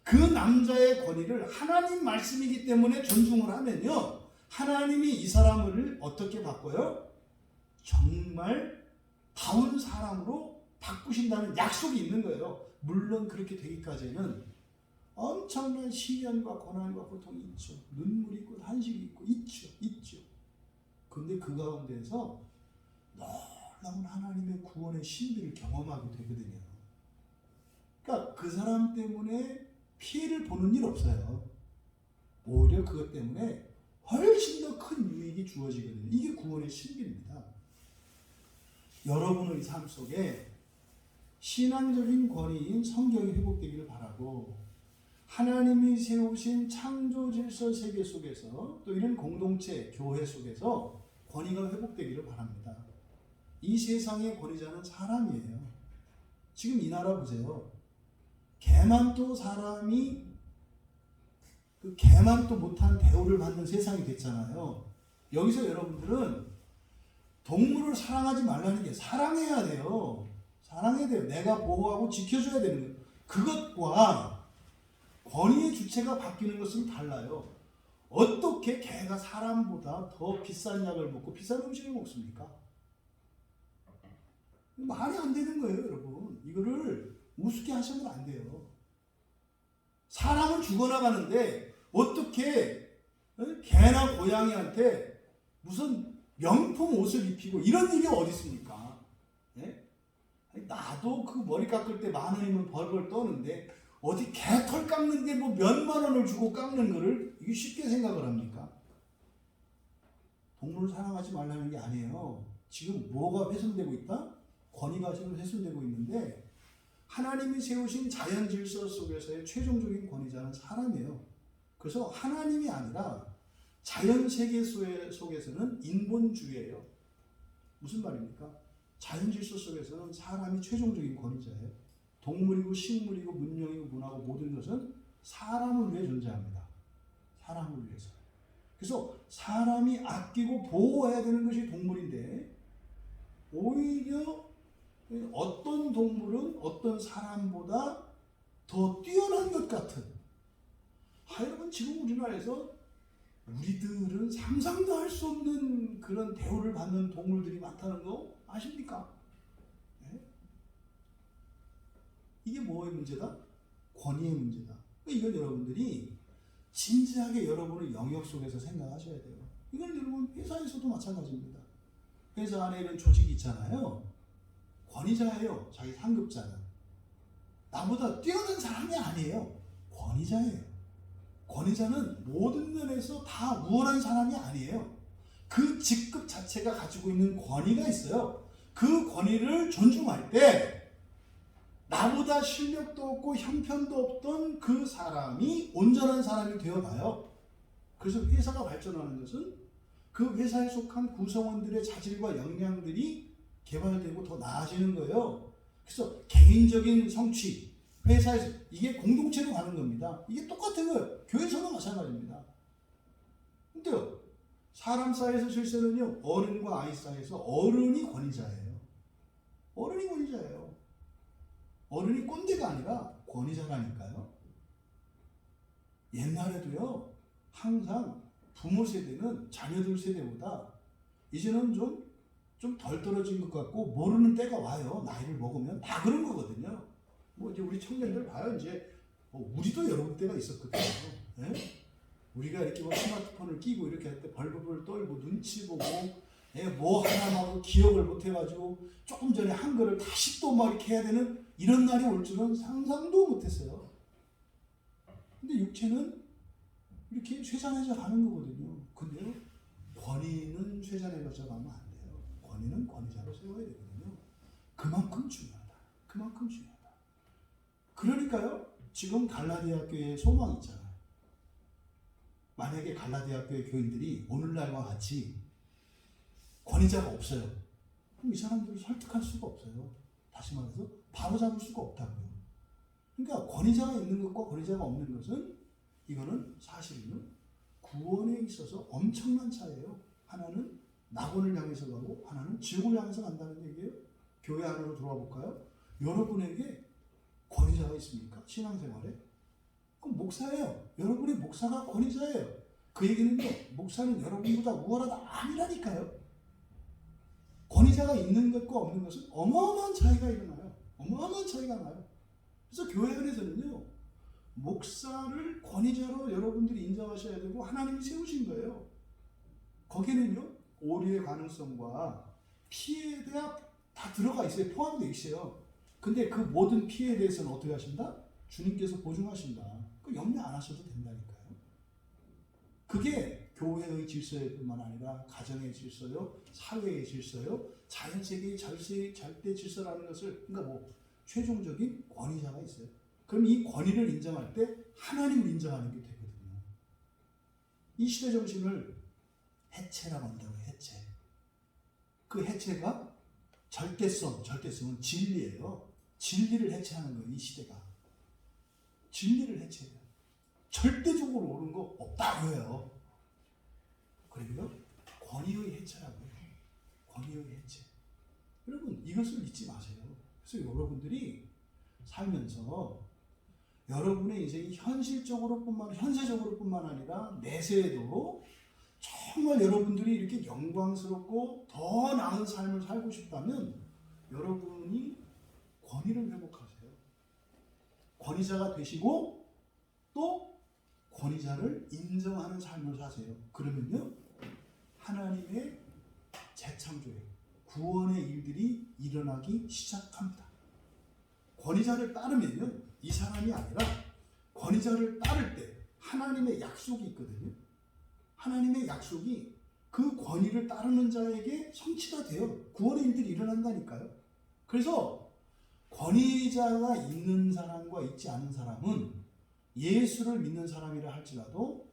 그 남자의 권위를 하나님 말씀이기 때문에 존중을 하면요, 하나님이 이 사람을 어떻게 바꿔요? 정말 다운 사람으로 바꾸신다는 약속이 있는 거예요. 물론 그렇게 되기까지는 엄청난 시련과 고난과 고통이 있죠. 눈물이 있고 한식이 있고 있죠. 그런데 그 가운데서 놀라운 하나님의 구원의 신비를 경험하게 되거든요. 그러니까 그 사람 때문에 피해를 보는 일 없어요. 오히려 그것 때문에 훨씬 더 큰 유익이 주어지거든요. 이게 구원의 신비입니다. 여러분의 삶 속에 신앙적인 권위인 성경이 회복되기를 바라고, 하나님이 세우신 창조 질서 세계 속에서 또 이런 공동체, 교회 속에서 권위가 회복되기를 바랍니다. 이 세상의 권위자는 사람이에요. 지금 이 나라 보세요. 개만도 사람이 그 개만도 못한 대우를 받는 세상이 됐잖아요. 여기서 여러분들은 동물을 사랑하지 말라는 게, 사랑해야 돼요. 사랑해야 돼요. 내가 보호하고 지켜줘야 되는 거예요. 그것과 권위의 주체가 바뀌는 것은 달라요. 어떻게 개가 사람보다 더 비싼 약을 먹고 비싼 음식을 먹습니까? 말이 안 되는 거예요, 여러분. 이거를 우습게 하시면 안 돼요. 사람은 죽어나가는데 어떻게 개나 고양이한테 무슨 명품 옷을 입히고 이런 일이 어디 있습니까? 네? 나도 그 머리 깎을 때 10,000원이면 벌벌 떠는데 어디 개털 깎는데 뭐 몇만 원을 주고 깎는 거를 이게 쉽게 생각을 합니까? 동물을 사랑하지 말라는 게 아니에요. 지금 뭐가 훼손되고 있다? 권위가 훼손되고 있는데, 하나님이 세우신 자연 질서 속에서의 최종적인 권위자는 사람이에요. 그래서 하나님이 아니라 자연 세계 속에서는 인본주의예요. 무슨 말입니까? 자연 질서 속에서는 사람이 최종적인 권위자예요. 동물이고 식물이고 문명이고 문화고 모든 것은 사람을 위해 존재합니다. 사람을 위해서. 그래서 사람이 아끼고 보호해야 되는 것이 동물인데 오히려 어떤 동물은 어떤 사람보다 더 뛰어난 것 같은, 여러분 지금 우리나라에서 우리들은 상상도 할 수 없는 그런 대우를 받는 동물들이 많다는 거 아십니까? 네? 이게 뭐의 문제다? 권위의 문제다. 이건 여러분들이 진지하게 여러분의 영역 속에서 생각하셔야 돼요. 이건 여러분 회사에서도 마찬가지입니다. 회사 안에 이런 조직이 있잖아요. 권위자예요. 자기 상급자는. 나보다 뛰어난 사람이 아니에요. 권위자예요. 권위자는 모든 면에서 다 우월한 사람이 아니에요. 그 직급 자체가 가지고 있는 권위가 있어요. 그 권위를 존중할 때 나보다 실력도 없고 형편도 없던 그 사람이 온전한 사람이 되어가요. 그래서 회사가 발전하는 것은 그 회사에 속한 구성원들의 자질과 역량들이 개발되고 더 나아지는 거예요. 그래서 개인적인 성취, 회사에서 이게 공동체로 가는 겁니다. 이게 똑같은 거예요. 교회에서도 마찬가지입니다. 근데요, 사람 사이에서 실제는요, 어른과 아이 사이에서 어른이 권위자예요. 어른이 권위자예요. 어른이 꼰대가 아니라 권위자라니까요. 옛날에도요, 항상 부모 세대는 자녀들 세대보다 이제는 좀 덜 떨어진 것 같고 모르는 때가 와요. 나이를 먹으면 다 그런 거거든요. 뭐 이제 우리 청년들 봐요. 이제 우리도 여러 때가 있었거든요. 예? 우리가 이렇게 뭐 스마트폰을 끼고 이렇게 할 때 벌벌 떨고 눈치 보고 뭐 하나 기억을 못 해가지고 조금 전에 한 거를 다시 또 막 이렇게 해야 되는 이런 날이 올 줄은 상상도 못했어요. 근데 육체는 이렇게 쇠잔해져 가는 거거든요. 근데요, 권위는 쇠잔해져 가면 안 돼요. 권위는 권위자로 세워야 되거든요. 그만큼 중요하다. 그만큼 중요하다. 그러니까요, 지금 갈라디아 교회에 소망이 있잖아요. 만약에 갈라디아 교회 교인들이 오늘날과 같이 권위자가 없어요. 그럼 이 사람들을 설득할 수가 없어요. 다시 말해서 바로잡을 수가 없다고요. 그러니까 권위자가 있는 것과 권위자가 없는 것은 이거는 사실은 구원에 있어서 엄청난 차이예요. 하나는 낙원을 향해서 가고 하나는 지옥을 향해서 간다는 얘기예요. 교회 안으로 들어와 볼까요? 여러분에게 권위자가 있습니까? 신앙생활에? 그럼 목사예요. 여러분의 목사가 권위자예요. 그 얘기는요, 목사는 여러분보다 우월하다 아니라니까요. 권위자가 있는 것과 없는 것은 어마어마한 차이가 일어나요. 어마어마한 차이가 나요. 그래서 교회 안에서는요, 목사를 권위자로 여러분들이 인정하셔야 되고 하나님이 세우신 거예요. 거기는요, 오류의 가능성과 피해에 대한 다 들어가 있어요. 포함되어 있어요. 근데 그 모든 피해에 대해서는 어떻게 하신다? 주님께서 보증하신다. 그 염려 안 하셔도 된다니까요. 그게 교회의 질서뿐만 아니라 가정의 질서요, 사회의 질서요, 자연세계의 절대 질서라는 것을, 그러니까 뭐 최종적인 권위자가 있어요. 그럼 이 권위를 인정할 때 하나님을 인정하는 게 되거든요. 이 시대 정신을 해체라고 한다고요. 해체. 그 해체가 절대성은 진리예요. 진리를 해체하는 거예요. 이 시대가. 진리를 해체해요. 절대적으로 옳은 거 없다고 해요. 그리고요, 권위의 해체라고요. 권위의 해체. 여러분, 이것을 잊지 마세요. 그래서 여러분들이 살면서 여러분의 이제 현세적으로뿐만 아니라 내세에도 정말 여러분들이 이렇게 영광스럽고 더 나은 삶을 살고 싶다면 여러분이 권위를 회복하세요. 권위자가 되시고 또 권위자를 인정하는 삶을 사세요. 그러면요, 하나님의 재창조의 구원의 일들이 일어나기 시작합니다. 권위자를 따르면요, 이 사람이 아니라 권위자를 따를 때 하나님의 약속이 있거든요. 하나님의 약속이 그 권위를 따르는 자에게 성취가 돼요. 구원의 일들이 일어난다니까요. 그래서 권위자가 있는 사람과 있지 않은 사람은 예수를 믿는 사람이라 할지라도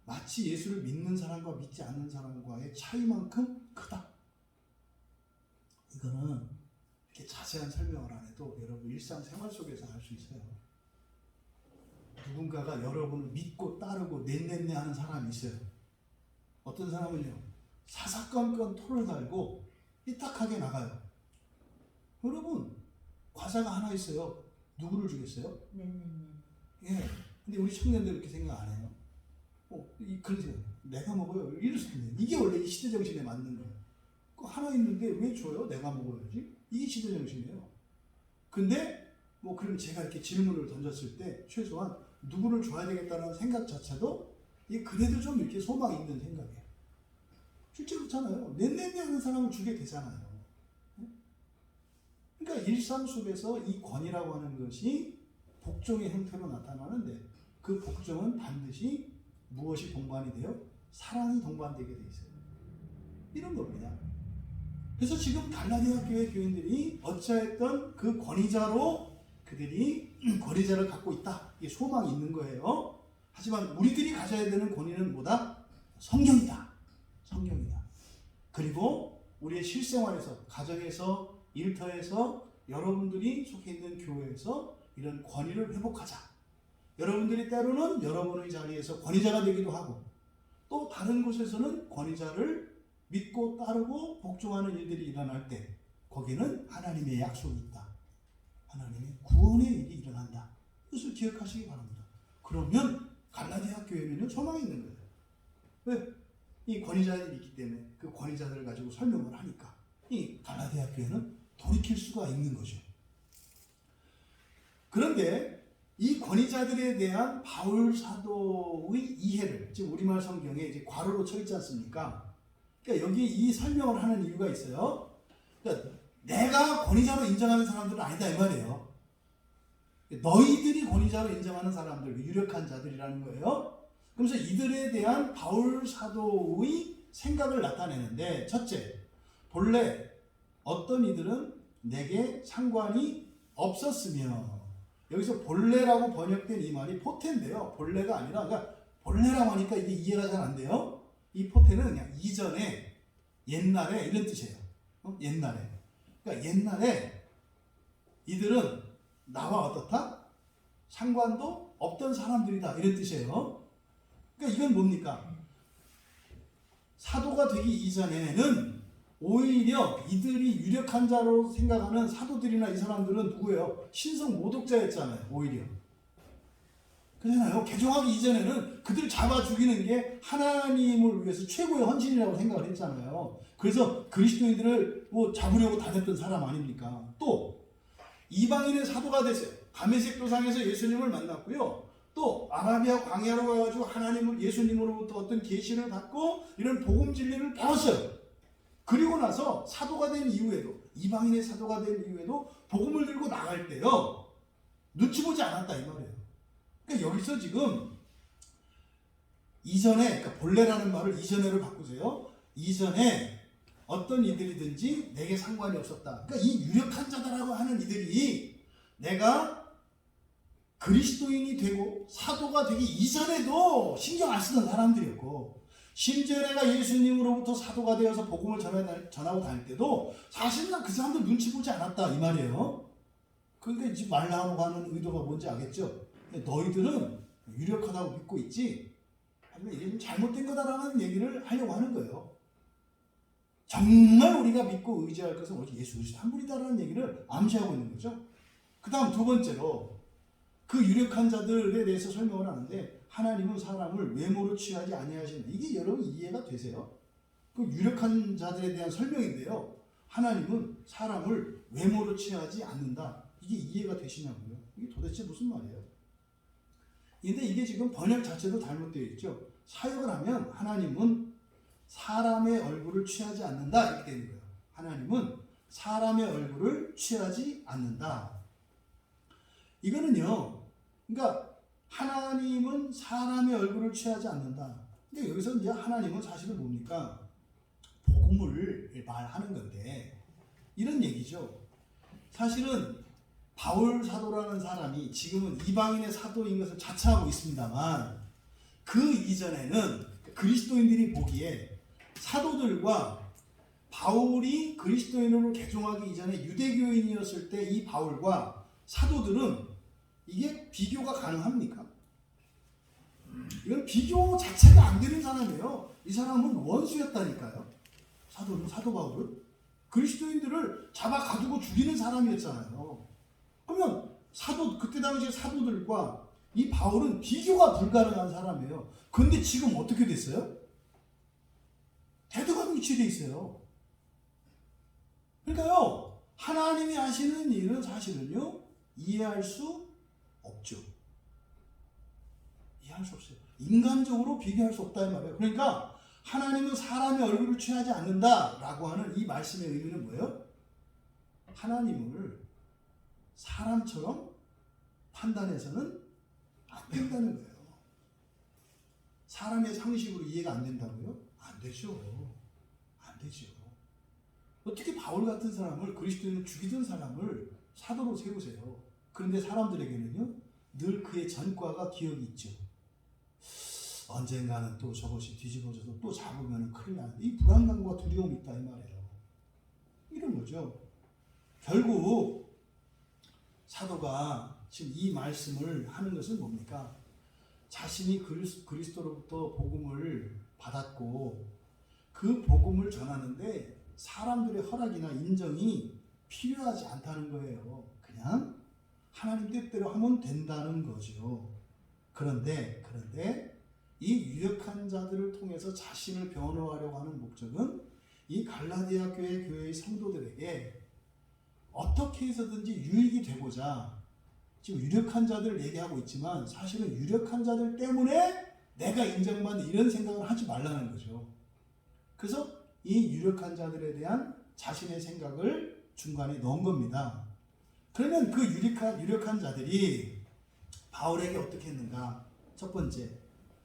마치 예수를 믿는 사람과 믿지 않는 사람과의 차이만큼 크다. 이거는 이렇게 자세한 설명을 안 해도 여러분 일상생활 속에서 알 수 있어요. 누군가가 여러분을 믿고 따르고 넷넷내 하는 사람이 있어요. 어떤 사람은요, 사사건건 토를 달고 삐딱하게 나가요. 여러분, 과자가 하나 있어요. 누구를 주겠어요? 예. 근데 우리 청년들 그렇게 생각 안 해요. 그런 생각. 내가 먹어요. 이럴 수 있네. 이게 원래 이 시대 정신에 맞는 거예요. 하나 있는데 왜 줘요? 내가 먹어야지. 이게 시대 정신이에요. 근데 그럼 제가 이렇게 질문을 던졌을 때 최소한 누구를 줘야 되겠다는 생각 자체도 이게 그래도 좀 이렇게 소망이 있는 생각이에요. 실제 그렇잖아요. 넷넷내 하는 사람을 주게 되잖아요. 그러니까 일상 속에서 이 권위라고 하는 것이 복종의 형태로 나타나는데 그 복종은 반드시 무엇이 동반이 돼요? 사랑이 동반되게 돼 있어요. 이런 겁니다. 그래서 지금 갈라디아 교회 교인들이 어찌하였던 그 권위자로 그들이 권위자를 갖고 있다. 이게 소망이 있는 거예요. 하지만 우리들이 가져야 되는 권위는 뭐다? 성경이다. 성경이다. 그리고 우리의 실생활에서, 가정에서, 일터에서, 여러분들이 속해 있는 교회에서 이런 권위를 회복하자. 여러분들이 때로는 여러분의 자리에서 권위자가 되기도 하고 또 다른 곳에서는 권위자를 믿고 따르고 복종하는 일들이 일어날 때 거기는 하나님의 약속이 있다. 하나님의 구원의 일이 일어난다. 이것을 기억하시기 바랍니다. 그러면 갈라디아 교회는 소망이 있는 거예요. 왜? 이 권위자들이 있기 때문에 그 권위자들을 가지고 설명을 하니까 이 갈라디아 교회는 돌이킬 수가 있는 거죠. 그런데 이 권위자들에 대한 바울 사도의 이해를 지금 우리말 성경에 이제 괄호로 쳐 있지 않습니까? 그러니까 여기 이 설명을 하는 이유가 있어요. 그러니까 내가 권위자로 인정하는 사람들은 아니다 이 말이에요. 너희들이 권위자로 인정하는 사람들, 유력한 자들이라는 거예요. 그러면서 이들에 대한 바울 사도의 생각을 나타내는데 첫째, 본래 어떤 이들은 내게 상관이 없었으며 여기서 본래라고 번역된 이 말이 포테인데요. 본래가 아니라 그러니까 본래라고 하니까 이게 이해가 잘 안 돼요. 이 포테는 그냥 이전에, 옛날에 이런 뜻이에요. 옛날에. 그러니까 옛날에 이들은 나와 어떻다? 상관도 없던 사람들이다. 이런 뜻이에요. 그러니까 이건 뭡니까? 사도가 되기 이전에는 오히려 이들이 유력한 자로 생각하는 사도들이나 이 사람들은 누구예요? 신성 모독자였잖아요. 오히려. 그렇잖아요. 개종하기 이전에는 그들을 잡아 죽이는 게 하나님을 위해서 최고의 헌신이라고 생각을 했잖아요. 그래서 그리스도인들을 잡으려고 다녔던 사람 아닙니까? 또 이방인의 사도가 됐어요. 다메섹 도상에서 예수님을 만났고요. 또 아라비아 광야로 가가지고 하나님을 예수님으로부터 어떤 계시를 받고 이런 복음 진리를 배웠어요. 그리고 나서 사도가 된 이후에도 이방인의 사도가 된 이후에도 복음을 들고 나갈 때요 눈치 보지 않았다 이 말이에요. 그러니까 여기서 지금 이전에, 그러니까 본래라는 말을 이전에로 바꾸세요. 이전에 어떤 이들이든지 내게 상관이 없었다. 그러니까 이 유력한 자다라고 하는 이들이 내가 그리스도인이 되고 사도가 되기 이전에도 신경 안 쓰던 사람들이었고 심지어 내가 예수님으로부터 사도가 되어서 복음을 전하고 다닐 때도 사실 난 그 사람들 눈치 보지 않았다 이 말이에요. 그러니까 지금 말 나오고 하는 의도가 뭔지 알겠죠? 너희들은 유력하다고 믿고 있지 하지만 이게 좀 잘못된 거다라는 얘기를 하려고 하는 거예요. 정말 우리가 믿고 의지할 것은 오직 예수 그리스도 한 분이다라는 얘기를 암시하고 있는 거죠. 그 다음 두 번째로 그 유력한 자들에 대해서 설명을 하는데 하나님은 사람을 외모로 취하지 아니하신다. 이게 여러분 이해가 되세요? 그 유력한 자들에 대한 설명인데요. 하나님은 사람을 외모로 취하지 않는다. 이게 이해가 되시냐고요? 이게 도대체 무슨 말이에요? 근데 이게 지금 번역 자체도 잘못되어 있죠. 사역을 하면 하나님은 사람의 얼굴을 취하지 않는다. 이렇게 되는 거예요. 하나님은 사람의 얼굴을 취하지 않는다. 이거는요. 그러니까 하나님은 사람의 얼굴을 취하지 않는다. 근데 여기서 이제 하나님은 사실은 뭡니까? 복음을 말하는 건데 이런 얘기죠. 사실은 바울 사도라는 사람이 지금은 이방인의 사도인 것을 자처하고 있습니다만 그 이전에는 그리스도인들이 보기에 사도들과 바울이 그리스도인으로 개종하기 이전에 유대교인이었을 때 이 바울과 사도들은 이게 비교가 가능합니까? 이건 비교 자체가 안 되는 사람이에요. 이 사람은 원수였다니까요. 사도 바울은 그리스도인들을 잡아 가두고 죽이는 사람이었잖아요. 그러면 그때 당시 사도들과 이 바울은 비교가 불가능한 사람이에요. 그런데 지금 어떻게 됐어요? 대두가 위치돼 있어요. 그러니까요, 하나님이 하시는 일은 사실은요, 이해할 수 없죠. 이해할 수 없어요. 인간적으로 비교할 수 없다 이 말이에요. 그러니까 하나님은 사람의 얼굴을 취하지 않는다라고 하는 이 말씀의 의미는 뭐예요? 하나님을 사람처럼 판단해서는 안 된다는 거예요. 사람의 상식으로 이해가 안 된다고요? 안 되죠. 안 되죠. 어떻게 바울 같은 사람을, 그리스도인을 죽이던 사람을 사도로 세우세요? 그런데 사람들에게는요, 늘 그의 전과가 기억이 있죠. 언젠가는 또 저것이 뒤집어져서 또 잡으면 큰일 나는데, 이 불안감과 두려움이 있다 이 말이에요. 이런 거죠. 결국 사도가 지금 이 말씀을 하는 것은 뭡니까? 자신이 그리스도로부터 복음을 받았고 그 복음을 전하는데 사람들의 허락이나 인정이 필요하지 않다는 거예요. 그냥 하나님 뜻대로 하면 된다는 거죠. 그런데 이 유력한 자들을 통해서 자신을 변호하려고 하는 목적은 이 갈라디아 교회의 성도들에게 어떻게 해서든지 유익이 되고자 지금 유력한 자들을 얘기하고 있지만 사실은 유력한 자들 때문에 내가 인정받는 이런 생각을 하지 말라는 거죠. 그래서 이 유력한 자들에 대한 자신의 생각을 중간에 넣은 겁니다. 그러면 그 유력한 자들이 바울에게 어떻게 했는가? 첫 번째,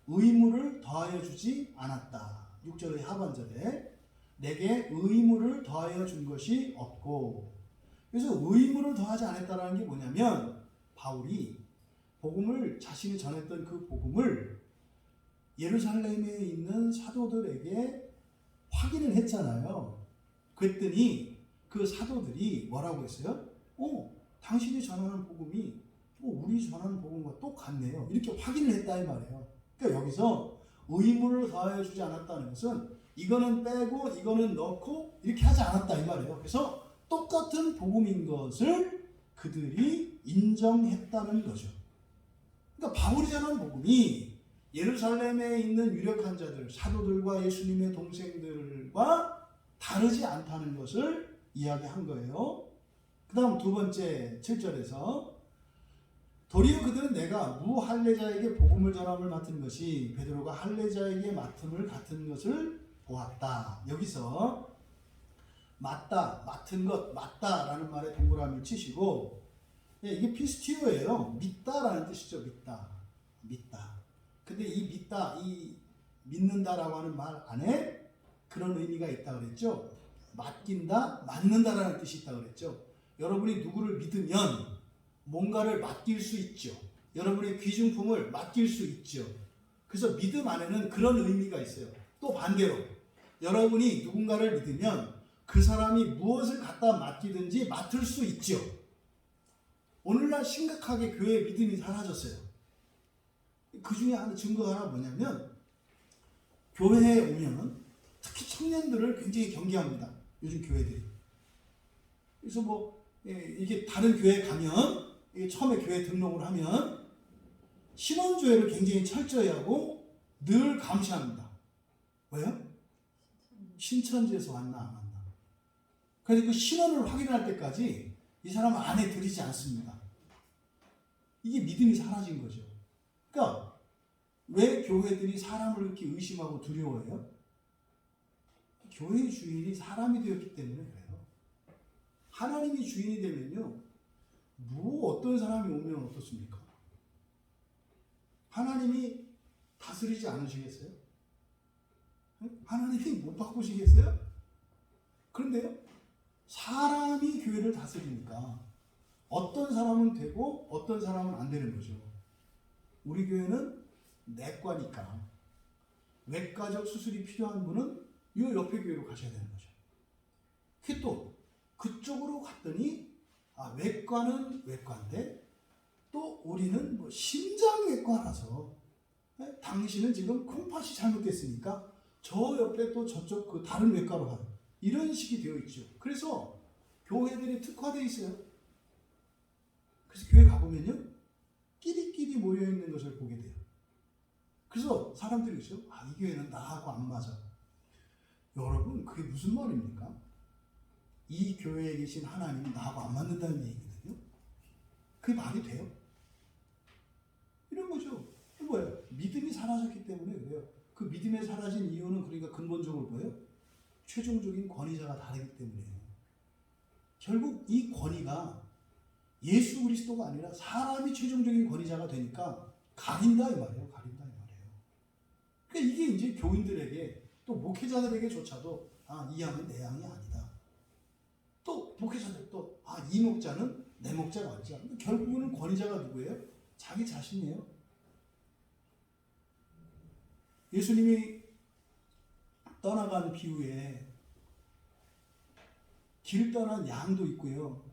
의무를 더하여 주지 않았다. 6절의 하반절에 내게 의무를 더하여 준 것이 없고, 그래서 의무를 더하지 않았다는 게 뭐냐면 바울이 복음을, 자신이 전했던 그 복음을 예루살렘에 있는 사도들에게 확인을 했잖아요. 그랬더니 그 사도들이 뭐라고 했어요? 당신이 전하는 복음이 우리 전하는 복음과 똑같네요. 이렇게 확인을 했다 이 말이에요. 그러니까 여기서 의무를 더하여 주지 않았다는 것은 이거는 빼고 이거는 넣고 이렇게 하지 않았다 이 말이에요. 그래서 똑같은 복음인 것을 그들이 인정했다는 거죠. 그러니까 바울이 전한 복음이 예루살렘에 있는 유력한 자들, 사도들과 예수님의 동생들과 다르지 않다는 것을 이야기한 거예요. 그 다음 두 번째 7절에서 도리어 그들은 내가 무할례자에게 복음을 전함을 맡은 것이 베드로가 할례자에게 맡음을 같은 것을 보았다. 여기서 맞다, 맡은 것, 맞다라는 말에 동그라미를 치시고, 이게 피스티오예요. 믿다라는 뜻이죠. 믿다. 근데 이 믿다, 이 믿는다라고 하는 말 안에 그런 의미가 있다 그랬죠. 맡긴다, 맡는다라는 뜻이 있다 그랬죠. 여러분이 누구를 믿으면 뭔가를 맡길 수 있죠. 여러분의 귀중품을 맡길 수 있죠. 그래서 믿음 안에는 그런 의미가 있어요. 또 반대로 여러분이 누군가를 믿으면 그 사람이 무엇을 갖다 맡기든지 맡을 수 있죠. 오늘날 심각하게 교회의 믿음이 사라졌어요. 그 중에 하나 증거가 하나 뭐냐면 교회에 오면 특히 청년들을 굉장히 경계합니다. 요즘 교회들이. 그래서 이게 다른 교회 가면 이게 처음에 교회 등록을 하면 신원조회를 굉장히 철저히 하고 늘 감시합니다. 왜요? 신천지에서 왔나 안 왔나. 그래서 그 신원을 확인할 때까지 이 사람은 안에 들이지 않습니다. 이게 믿음이 사라진 거죠. 그러니까 왜 교회들이 사람을 이렇게 의심하고 두려워해요? 교회의 주인이 사람이 되었기 때문에 그래요. 하나님이 주인이 되면요, 어떤 사람이 오면 어떻습니까? 하나님이 다스리지 않으시겠어요? 하나님이 못 바꾸시겠어요? 그런데요, 사람이 교회를 다스리니까 어떤 사람은 되고 어떤 사람은 안 되는 거죠. 우리 교회는 내과니까 외과적 수술이 필요한 분은 이 옆에 교회로 가셔야 되는 거죠. 그게 또 그쪽으로 갔더니 외과는 외과인데 또 우리는 심장외과라서 당신은 지금 콩팥이 잘못됐으니까 저 옆에 또 저쪽 그 다른 외과로 가요. 이런 식이 되어 있죠. 그래서 교회들이 특화되어 있어요. 그래서 교회 가보면요, 끼리끼리 모여있는 것을 보게 돼요. 그래서 사람들이 있어요. 아, 이 교회는 나하고 안 맞아. 여러분, 그게 무슨 말입니까? 이 교회에 계신 하나님이 나하고 안 맞는다는 얘기거든요. 그게 말이 돼요? 이런 거죠. 뭐예요? 믿음이 사라졌기 때문에 그래요. 그 믿음이 사라진 이유는 그러니까 근본적으로 뭐예요? 최종적인 권위자가 다르기 때문이에요. 결국 이 권위가 예수 그리스도가 아니라 사람이 최종적인 권위자가 되니까 가린다 이 말이에요. 가린다 이 말이에요. 그러니까 이게 이제 교인들에게 또 목회자들에게조차도 아, 이 양은 내 양이 아니다. 또 목회자들 또 아, 이 목자는 내 목자가 아니자. 결국은 권위자가 누구예요? 자기 자신이에요. 예수님이 떠나간 비후에 길 떠난 양도 있고요.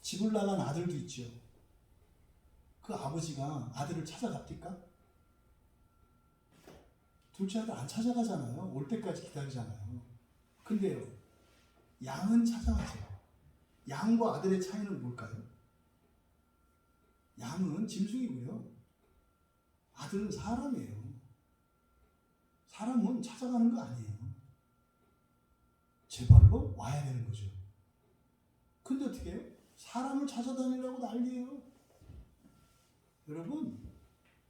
집을 나간 아들도 있죠. 그 아버지가 아들을 찾아갑니까? 둘째 아들 안 찾아가잖아요. 올 때까지 기다리잖아요. 근데요, 양은 찾아가죠. 양과 아들의 차이는 뭘까요? 양은 짐승이고요. 아들은 사람이에요. 사람은 찾아가는 거 아니에요. 제 발로 와야 되는 거죠. 근데 어떻게 해요? 사람을 찾아다니려고 난리예요. 여러분,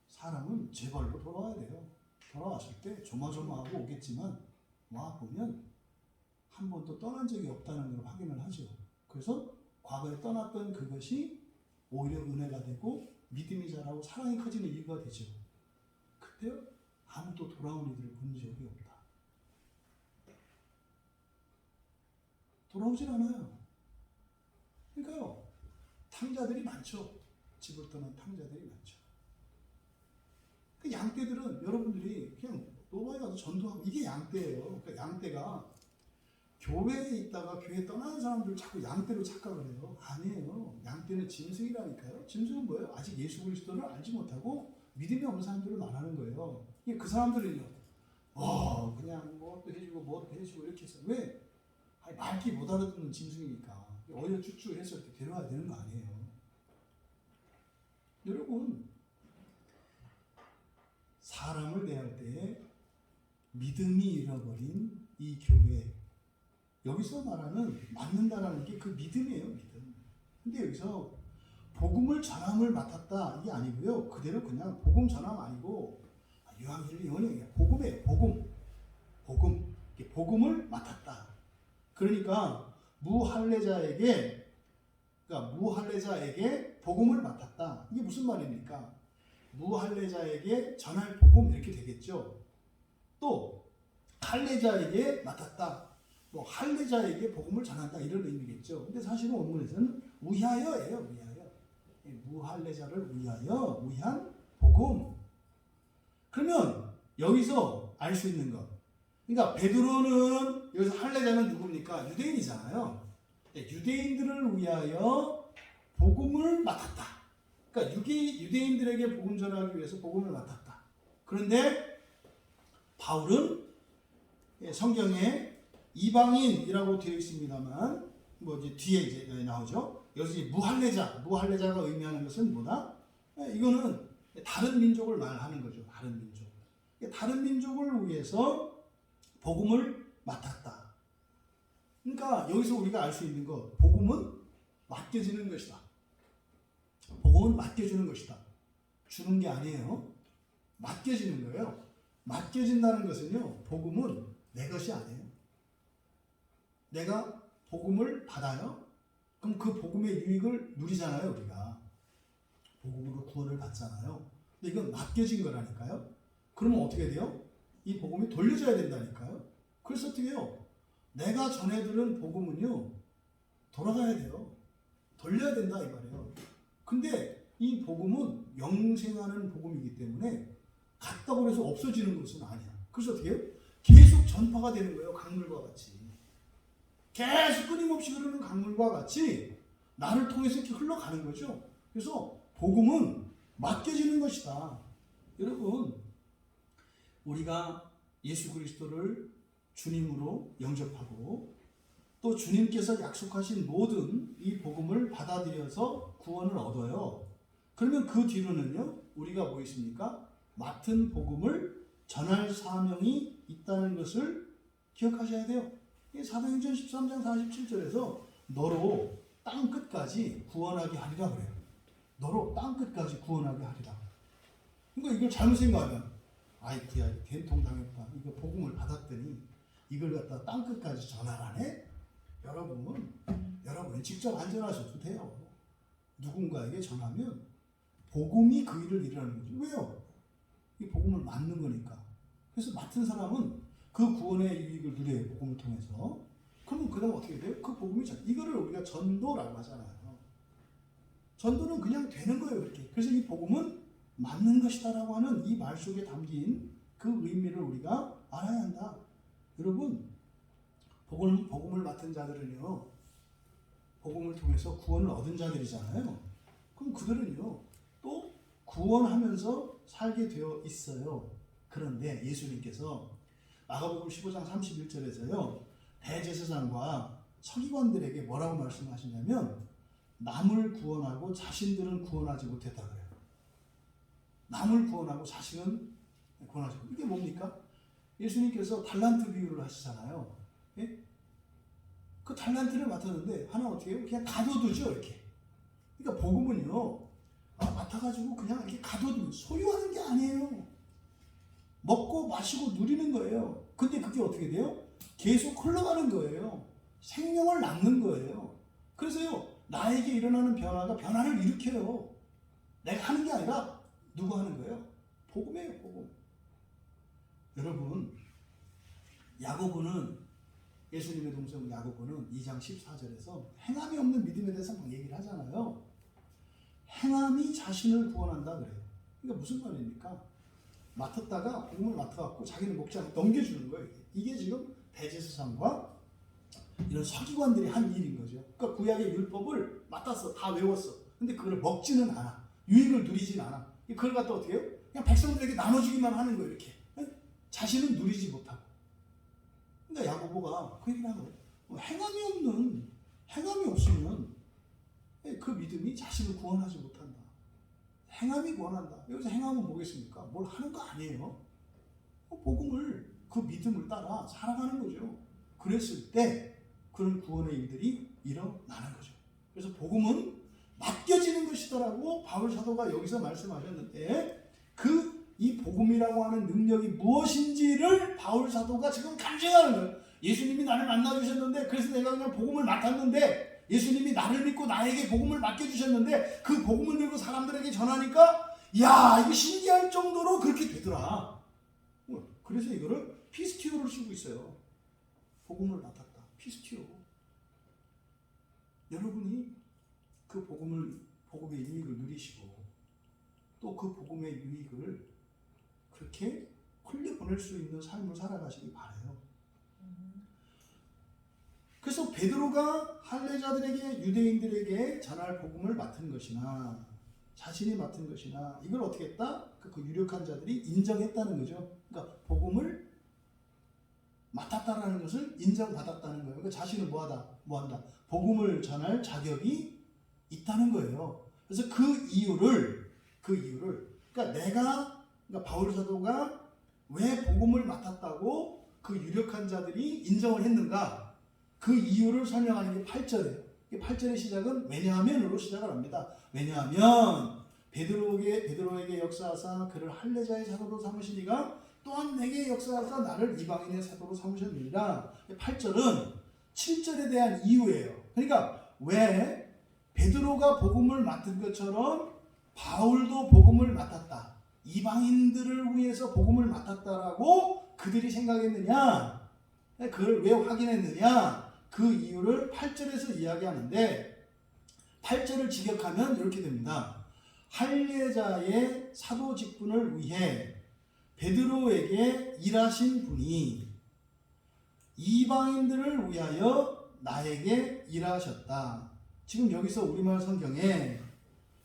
사람은 제 발로 돌아와야 돼요. 돌아왔을 때 조마조마하고 오겠지만 와보면 한 번도 떠난 적이 없다는 걸 확인을 하죠. 그래서 과거에 떠났던 그것이 오히려 은혜가 되고 믿음이 자라고 사랑이 커지는 이유가 되죠. 그때요, 아무도 돌아온 이들을 본 적이 없다. 돌아오질 않아요. 그러니까요, 탕자들이 많죠. 집을 떠난 탕자들이 많죠. 그 양떼들은 여러분들이 그냥 노바에 가서 전도하고 이게 양떼예요. 그러니까 양떼가 교회에 있다가 교회 떠나는 사람들 자꾸 양떼로 착각을 해요. 아니에요. 양떼는 짐승이라니까요. 짐승은 뭐예요? 아직 예수 그리스도를 알지 못하고 믿음이 없는 사람들을 말하는 거예요. 그 사람들은요, 그냥 뭐도 해주고 뭐도 해주고 이렇게 해서 왜? 말귀 못 알아듣는 짐승이니까 어여 쭉쭉 해서 이렇게 데려와야 되는 거 아니에요. 여러분, 사람을 대할 때 믿음이 잃어버린 이 교회, 여기서 말하는 맞는다라는 게 그 믿음이에요. 믿음. 근데 여기서 복음을 전함을 맡았다 이게 아니고요. 그대로 그냥 복음 전함 아니고 유한길리 원형이에요. 복음이에요. 복음. 복음을 맡았다. 그러니까 무할례자에게 복음을 맡았다. 이게 무슨 말입니까? 무할례자에게 전할 복음 이렇게 되겠죠. 또 할례자에게 맡았다. 뭐 할례자에게 복음을 전한다 이런 의미겠죠. 근데 사실은 원문에서는 위하여예요. 위하여. 무할례자를 위하여 위한 복음. 그러면 여기서 알 수 있는 것. 그러니까 베드로는 여기서 할례자는 누굽니까? 유대인이잖아요. 유대인들을 위하여 복음을 맡았다. 그러니까 유대인들에게 복음 전하기 위해서 복음을 맡았다. 그런데 바울은 성경에 이방인이라고 되어 있습니다만, 뭐 이제 뒤에 이제 나오죠. 여기서 무할례자가 의미하는 것은 뭐다? 이거는 다른 민족을 말하는 거죠. 다른 민족. 다른 민족을 위해서 복음을 맡았다. 그러니까 여기서 우리가 알 수 있는 것, 복음은 맡겨지는 것이다. 복음은 맡겨주는 것이다. 주는 게 아니에요. 맡겨지는 거예요. 맡겨진다는 것은요, 복음은 내 것이 아니에요. 내가 복음을 받아요. 그럼 그 복음의 유익을 누리잖아요, 우리가. 복음으로 구원을 받잖아요. 근데 이건 맡겨진 거라니까요. 그러면 어떻게 돼요? 이 복음이 돌려줘야 된다니까요. 그래서 어떻게 해요? 내가 전해들은 복음은요, 돌아가야 돼요. 돌려야 된다 이 말이에요. 근데 이 복음은 영생하는 복음이기 때문에 갔다고 해서 없어지는 것은 아니야. 그래서 어떻게 해요? 계속 전파가 되는 거예요. 강물과 같이. 계속 끊임없이 흐르는 강물과 같이 나를 통해서 이렇게 흘러가는 거죠. 그래서 복음은 맡겨지는 것이다. 여러분, 우리가 예수 그리스도를 주님으로 영접하고 또 주님께서 약속하신 모든 이 복음을 받아들여서 구원을 얻어요. 그러면 그 뒤로는요, 우리가 뭐 있습니까? 맡은 복음을 전할 사명이 있다는 것을 기억하셔야 돼요. 사도행전 13장 47절에서 너로 땅 끝까지 구원하게 하리라 그래요. 너로 땅 끝까지 구원하게 하리라. 그러니까 이걸 잘못 생각하면 아이쿠야 된통 당했다. 이거 복음을 받았더니 이걸 갖다 땅 끝까지 전하라네. 여러분이 직접 안 전하셔도 돼요. 누군가에게 전하면 복음이 그 일을 일하는 거죠. 왜요? 이 복음을 맡는 거니까. 그래서 맡은 사람은 그 구원의 유익을 누려요. 복음을 통해서. 그러면 그 다음 어떻게 돼요? 그 복음이 이거를 우리가 전도라고 하잖아요. 전도는 그냥 되는 거예요. 이렇게. 그래서 이 복음은 맞는 것이다라고 하는 이 말 속에 담긴 그 의미를 우리가 알아야 한다. 여러분, 복음을 맡은 자들은요, 복음을 통해서 구원을 얻은 자들이잖아요. 그럼 그들은요, 또 구원하면서 살게 되어 있어요. 그런데 예수님께서 마가복음 15장 31절에서요, 대제사장과 서기관들에게 뭐라고 말씀하시냐면, 남을 구원하고 자신들은 구원하지 못했다 그래요. 남을 구원하고 자신은 구원하지 못했다. 이게 뭡니까? 예수님께서 달란트 비유를 하시잖아요. 예? 그 달란트를 맡았는데 하나 어떻게 해요? 그냥 가둬두죠, 이렇게. 그러니까 복음은요, 맡아가지고 그냥 이렇게 가둬두는, 소유하는 게 아니에요. 먹고 마시고 누리는 거예요. 근데 그게 어떻게 돼요? 계속 흘러가는 거예요. 생명을 낳는 거예요. 그래서요, 나에게 일어나는 변화를 일으켜요. 내가 하는 게 아니라 누가 하는 거예요? 복음이에요, 복음. 여러분, 야고보는, 예수님의 동생 야고보는 2장 14절에서 행함이 없는 믿음에 대해서 막 얘기를 하잖아요. 행함이 자신을 구원한다 그래요. 그러니까 무슨 말입니까? 맡았다가 복음을 맡아갖고 자기는 먹지 않고 넘겨주는 거예요. 이게 지금 대제사장과 이런 서기관들이 한 일인 거죠. 그러니까 구약의 율법을 맡았어, 다 외웠어. 근데 그걸 먹지는 않아. 유익을 누리진 않아. 그걸 갖다 어떻게 해요? 그냥 백성들에게 나눠주기만 하는 거예요, 이렇게. 자신은 누리지 못하고. 그러니까 야고보가 그 얘기를 하는 거예요. 행함이 없으면 그 믿음이 자신을 구원하지 못한다. 행함이 구원한다. 여기서 행함은 뭐겠습니까? 뭘 하는 거 아니에요. 복음을, 그 믿음을 따라 살아가는 거죠. 그랬을 때 그런 구원의 일들이 일어나는 거죠. 그래서 복음은 맡겨지는 것이더라고 바울 사도가 여기서 말씀하셨는데, 이 복음이라고 하는 능력이 무엇인지를 바울 사도가 지금 간증하는 거예요. 예수님이 나를 만나주셨는데, 그래서 내가 그냥 복음을 맡았는데, 예수님이 나를 믿고 나에게 복음을 맡겨주셨는데, 그 복음을 들고 사람들에게 전하니까, 야, 이거 신기할 정도로 그렇게 되더라. 그래서 이거를 피스티오를 쓰고 있어요. 복음을 맡았다. 피스티오. 여러분이 그 복음의 유익을 누리시고, 또 그 복음의 유익을 그렇게 흘려보낼 수 있는 삶을 살아가시기 바라요. 그래서 베드로가 할례자들에게, 유대인들에게 전할 복음을 맡은 것이나 자신이 맡은 것이나 이걸 어떻게 했다? 그 유력한 자들이 인정했다는 거죠. 그러니까 복음을 맡았다라는 것을 인정받았다는 거예요. 그러니까 자신은 뭐한다? 복음을 전할 자격이 있다는 거예요. 그래서 그 이유를 그러니까 바울 사도가 왜 복음을 맡았다고 그 유력한 자들이 인정을 했는가? 그 이유를 설명하는 게 8절이에요. 8절의 시작은 왜냐하면으로 시작을 합니다. 왜냐하면 베드로에게 역사하사 그를 할례자의 사도로 삼으시니가 또한 내게 역사하사 나를 이방인의 사도로 삼으셨느니라. 8절은 7절에 대한 이유예요. 그러니까 왜 베드로가 복음을 맡은 것처럼 바울도 복음을 맡았다, 이방인들을 위해서 복음을 맡았다라고 그들이 생각했느냐, 그걸 왜 확인했느냐, 그 이유를 8절에서 이야기하는데, 8절을 직역하면 이렇게 됩니다. 할례자의 사도 직분을 위해 베드로에게 일하신 분이 이방인들을 위하여 나에게 일하셨다. 지금 여기서 우리말 성경에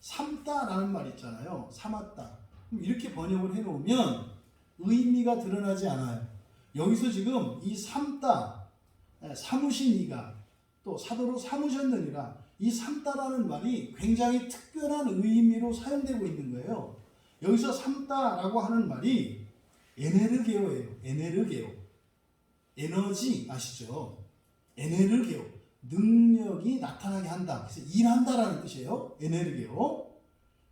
삼다라는 말 있잖아요. 삼았다. 이렇게 번역을 해놓으면 의미가 드러나지 않아요. 여기서 지금 이 삼다, 사무신 이가 또 사도로 삼으셨느니라, 이 삼다라는 말이 굉장히 특별한 의미로 사용되고 있는 거예요. 여기서 삼다라고 하는 말이 에네르게오예요. 에네르게오. 에너지 아시죠? 에네르게오. 능력이 나타나게 한다. 그래서 일한다라는 뜻이에요. 에네르게오.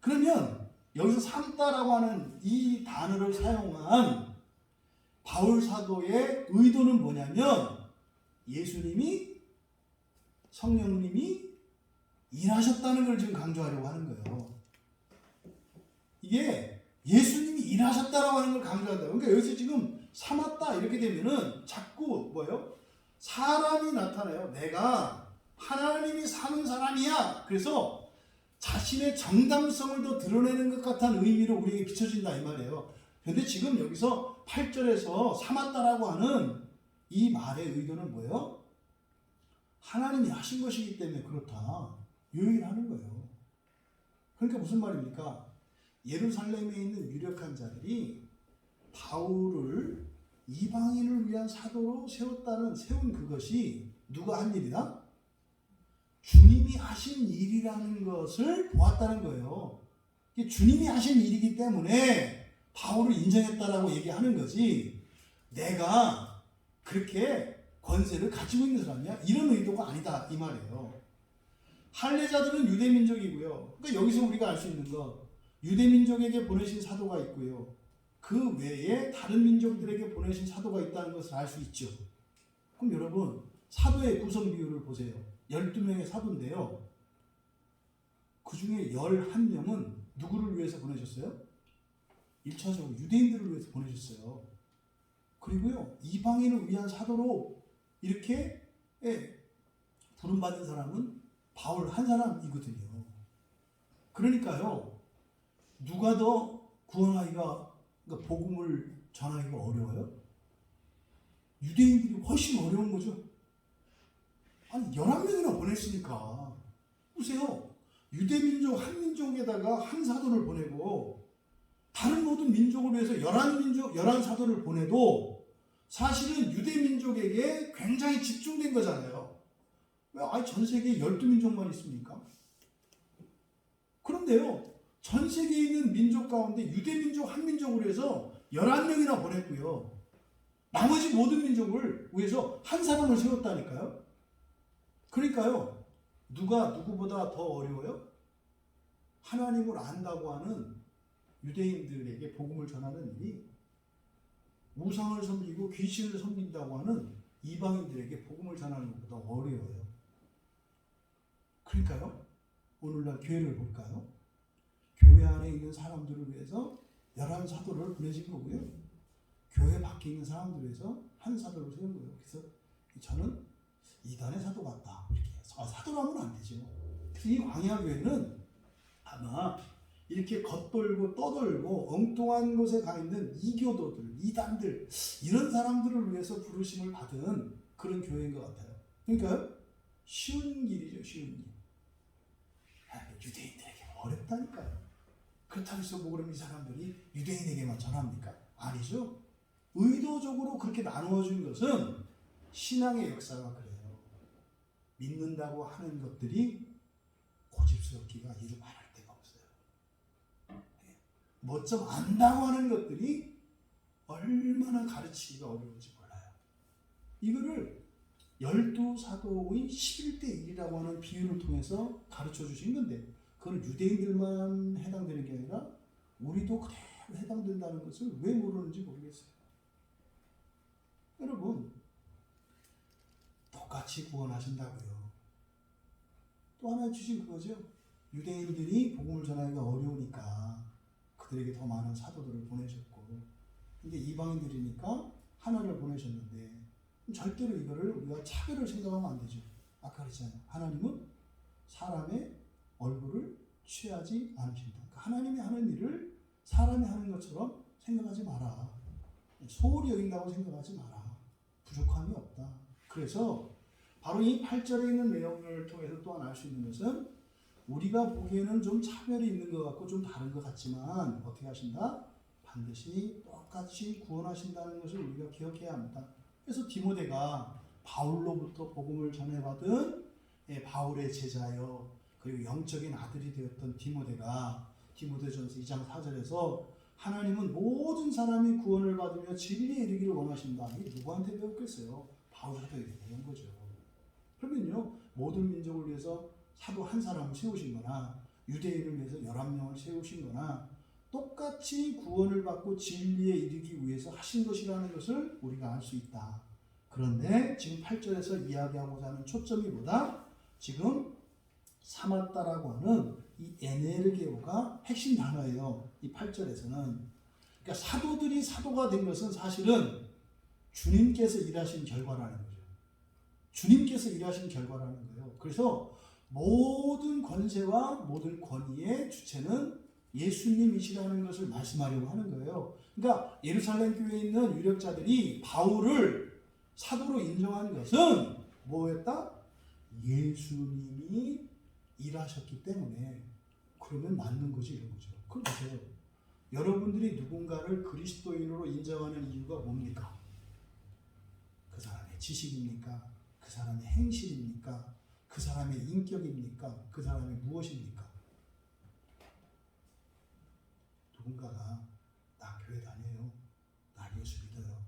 그러면 여기서 삼다라고 하는 이 단어를 사용한 바울 사도의 의도는 뭐냐면 예수님이, 성령님이 일하셨다는 걸 지금 강조하려고 하는 거예요. 이게 예수님이 일하셨다라고 하는 걸 강조한다. 그러니까 여기서 지금 삼았다 이렇게 되면은 자꾸 뭐예요? 사람이 나타나요. 내가 하나님이 사는 사람이야. 그래서 자신의 정당성을 더 드러내는 것 같은 의미로 우리에게 비춰진다 이 말이에요. 그런데 지금 여기서 8절에서 삼았다라고 하는 이 말의 의도는 뭐예요? 하나님이 하신 것이기 때문에 그렇다. 이 얘기를 하는 거예요. 그러니까 무슨 말입니까? 예루살렘에 있는 유력한 자들이 바울을 이방인을 위한 사도로 세운 그것이 누가 한 일이다? 주님이 하신 일이라는 것을 보았다는 거예요. 주님이 하신 일이기 때문에 바울을 인정했다라고 얘기하는 거지, 내가 그렇게 권세를 가지고 있는 사람이야? 이런 의도가 아니다 이 말이에요. 할례자들은 유대민족이고요. 그러니까 여기서 우리가 알 수 있는 것, 유대민족에게 보내신 사도가 있고요. 그 외에 다른 민족들에게 보내신 사도가 있다는 것을 알 수 있죠. 그럼 여러분, 사도의 구성 비율을 보세요. 12명의 사도인데요. 그 중에 11명은 누구를 위해서 보내셨어요? 1차적으로 유대인들을 위해서 보내셨어요. 그리고요, 이방인을 위한 사도로 이렇게 부름받은 사람은 바울 한 사람이거든요. 그러니까요, 누가 더 구원하기가, 그러니까 복음을 전하기가 어려워요? 유대인들이 훨씬 어려운 거죠. 아니 11명이나 보냈으니까. 보세요. 유대민족 한 민족에다가 한 사도를 보내고 다른 모든 민족을 위해서 11사도를 보내도 사실은 유대민족에게 굉장히 집중된 거잖아요. 왜 전 세계에 12민족만 있습니까? 그런데요, 전 세계에 있는 민족 가운데 유대민족 한 민족을 위해서 11명이나 보냈고요. 나머지 모든 민족을 위해서 한 사람을 세웠다니까요. 그러니까요, 누가 누구보다 더 어려워요? 하나님을 안다고 하는 유대인들에게 복음을 전하는 일이 우상을 섬기고 귀신을 섬긴다고 하는 이방인들에게 복음을 전하는 것보다 어려워요. 그러니까요, 오늘날 교회를 볼까요? 교회 안에 있는 사람들을 위해서 11사도를 보내신 거고요. 교회 밖에 있는 사람들을 위해서 한 사도를 세운 거예요. 그래서 저는 이단의 사도 같다, 이렇게 해서 사도라면 안 되죠. 그래서 이 광야교회는 아마 이렇게 겉돌고 떠돌고 엉뚱한 곳에 가 있는 이교도들, 이단들, 이런 사람들을 위해서 부르심을 받은 그런 교회인 것 같아요. 그러니까요, 쉬운 길이죠, 쉬운 길. 유대인들에게 어렵다니까요. 그렇다고 해서 뭐 그럼 이 사람들이 유대인에게만 전합니까? 아니죠. 의도적으로 그렇게 나누어 준 것은 신앙의 역사가 그래요. 믿는다고 하는 것들이 고집스럽기가 이루 말할 데가 없어요. 뭐 좀 안다고 하는 것들이 얼마나 가르치기가 어려운지 몰라요. 이거를 12사도의 11대 1이라고 하는 비유를 통해서 가르쳐 주신 건데, 그건 유대인들만 해당되는 게 아니라 우리도 그대로 해당된다는 것을 왜 모르는지 모르겠어요. 여러분, 똑같이 구원하신다고요. 또 하나 주신 그거죠. 유대인들이 복음을 전하기가 어려우니까 그들에게 더 많은 사도들을 보내셨고, 근데 이방인들이니까 하나를 보내셨는데, 절대로 이거를 우리가 차별을 생각하면 안 되죠. 아까 그랬잖아요. 하나님은 사람의 얼굴을 취하지 않으신다. 그러니까 하나님이 하는 일을 사람이 하는 것처럼 생각하지 마라. 소홀히 여긴다고 생각하지 마라. 부족함이 없다. 그래서 바로 이 8절에 있는 내용을 통해서 또한 알 수 있는 것은 우리가 보기에는 좀 차별이 있는 것 같고 좀 다른 것 같지만 어떻게 하신다? 반드시 똑같이 구원하신다는 것을 우리가 기억해야 합니다. 그래서 디모데가 바울로부터 복음을 전해받은 바울의 제자여 그리고 영적인 아들이 되었던 디모데가 디모데전서 2장 4절에서 하나님은 모든 사람이 구원을 받으며 진리에 이르기를 원하신다. 이게 누구한테 배웠겠어요? 바울 사도에게 배운 거죠. 그러면요, 모든 민족을 위해서 사도 한 사람을 세우신 거나 유대인을 위해서 11명을 세우신 거나 똑같이 구원을 받고 진리에 이르기 위해서 하신 것이라는 것을 우리가 알 수 있다. 그런데 지금 8절에서 이야기하고자 하는 초점이 뭐다? 지금 사마따라고 하는 이 에네르게오가 핵심 단어예요. 이 8절에서는. 그러니까 사도들이 사도가 된 것은 사실은 주님께서 일하신 결과라는 거죠. 주님께서 일하신 결과라는 거예요. 그래서 모든 권세와 모든 권위의 주체는 예수님이시라는 것을 말씀하려고 하는 거예요. 그러니까 예루살렘 교회에 있는 유력자들이 바울을 사도로 인정한 것은 뭐였다? 예수님이 일하셨기 때문에 그러면 맞는 거지 이런 거죠. 그럼 보세요. 여러분들이 누군가를 그리스도인으로 인정하는 이유가 뭡니까? 그 사람의 지식입니까? 그 사람의 행실입니까? 그 사람의 인격입니까? 그 사람의 무엇입니까? 누군가가 나 교회 다녀요. 나 예수 믿어요.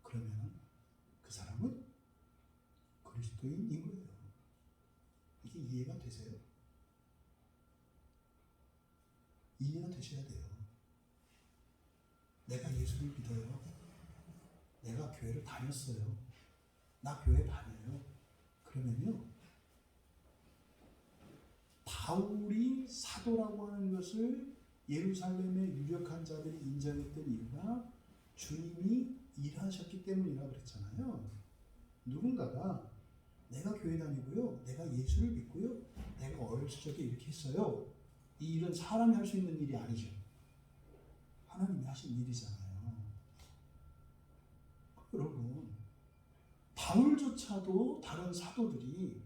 그러면 그 사람은 그리스도인인 거예요. 이게 이해가 되세요? 이해가 되셔야 돼요. 내가 예수를 믿어요. 내가 교회를 다녔어요. 나 교회 다녀요. 그러면요, 바울이 사도라고 하는 것을 예루살렘의 유력한 자들이 인정했던 이유가 주님이 일하셨기 때문이라고 그랬잖아요. 누군가가 내가 교회 다니고요, 내가 예수를 믿고요, 내가 어렸을 적에 이렇게 했어요. 이 일은 사람이 할 수 있는 일이 아니죠. 하나님이 하신 일이잖아요. 여러분, 바울조차도 다른 사도들이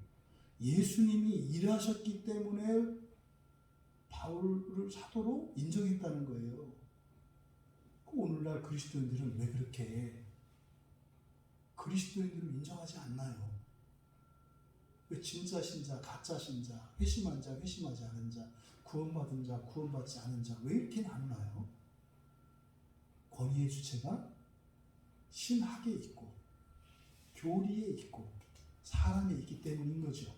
예수님이 일하셨기 때문에 바울을 사도로 인정했다는 거예요. 오늘날 그리스도인들은 왜 그렇게 그리스도인들을 인정하지 않나요? 왜 진짜 신자, 가짜 신자, 회심한 자, 회심하지 않은 자, 구원받은 자, 구원받지 않은 자, 왜 이렇게 나누나요? 권위의 주체가 신학에 있고 교리에 있고 사람에 있기 때문인 거죠.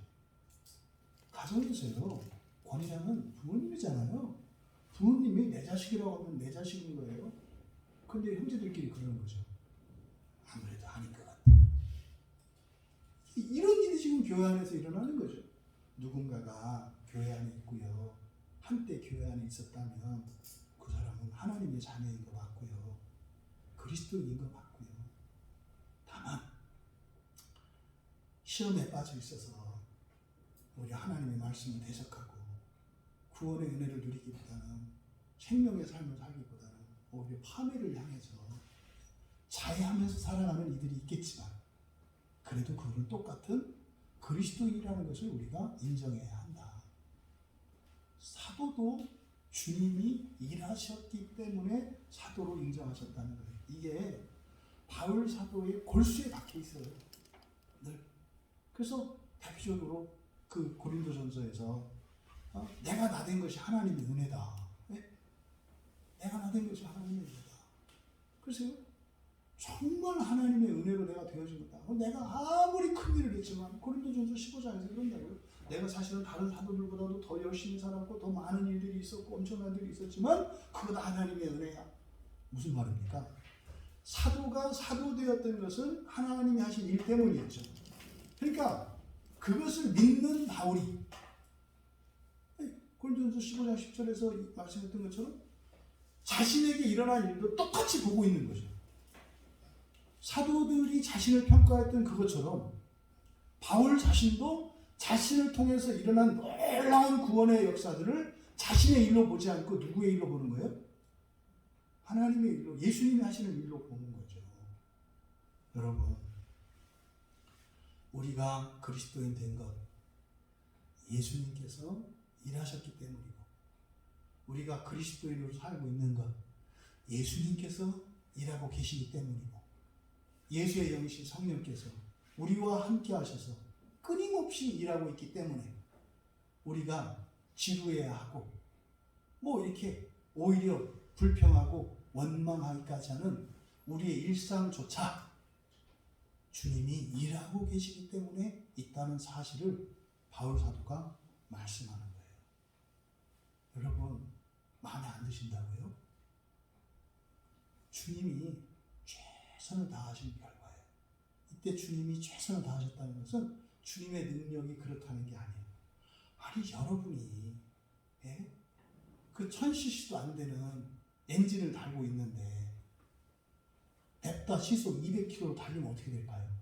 가정에서요, 권위자는 부모님이잖아요. 부모님이 내 자식이라고 하면 내 자식인 거예요. 근데 형제들끼리 그러는 거죠. 아무래도 아닌 것 같아. 이런 일이 지금 교회 안에서 일어나는 거죠. 누군가가 교회 안에 있고요, 한때 교회 안에 있었다면 그 사람은 하나님의 자녀인 것 같고요, 그리스도인 것 같고요. 다만 시험에 빠져 있어서 우리 하나님의 말씀을 대적하고 구원의 은혜를 누리기보다는 생명의 삶을 살기보다는 오히려 파멸을 향해서 자해하면서 살아가는 이들이 있겠지만 그래도 그들은 똑같은 그리스도인이라는 것을 우리가 인정해야 한다. 사도도 주님이 일하셨기 때문에 사도로 인정하셨다는 거예요. 이게 바울 사도의 골수에 박혀 있어요. 늘. 그래서 대표적으로 그 고린도전서에서 내가 나된 것이 하나님의 은혜다. 네? 내가 나된 것이 하나님의 은혜다. 그래서요, 정말 하나님의 은혜로 내가 되어진 거다. 내가 아무리 큰 일을 했지만 고린도전서 15장에서 그런다고요. 내가 사실은 다른 사도들보다도 더 열심히 살았고 더 많은 일들이 있었고 엄청난 일이 있었지만 그보다 하나님의 은혜야. 무슨 말입니까? 사도가 사도 되었던 것은 하나님이 하신 일 때문이었죠. 그러니까 그것을 믿는 바울이 고린도전서 15장 10절에서 말씀했던 것처럼 자신에게 일어난 일도 똑같이 보고 있는 거죠. 사도들이 자신을 평가했던 그것처럼 바울 자신도 자신을 통해서 일어난 놀라운 구원의 역사들을 자신의 일로 보지 않고 누구의 일로 보는 거예요? 하나님의 일로, 예수님이 하시는 일로 보는 거죠. 여러분, 우리가 그리스도인 된 것, 예수님께서 일하셨기 때문이고, 우리가 그리스도인으로 살고 있는 것 예수님께서 일하고 계시기 때문이고, 예수의 영이신 성령께서 우리와 함께 하셔서 끊임없이 일하고 있기 때문에 우리가 지루해야 하고 이렇게 오히려 불평하고 원망하기까지 하는 우리의 일상조차 주님이 일하고 계시기 때문에 있다는 사실을 바울 사도가 말씀하는 거예요. 여러분, 마음에 안 드신다고요? 주님이 최선을 다하신 결과예요. 이때 주님이 최선을 다하셨다는 것은 주님의 능력이 그렇다는 게 아니에요. 아니, 여러분이 그 1000cc도 안 되는 엔진을 달고 있는데 냅다 시속 200km로 달리면 어떻게 될까요?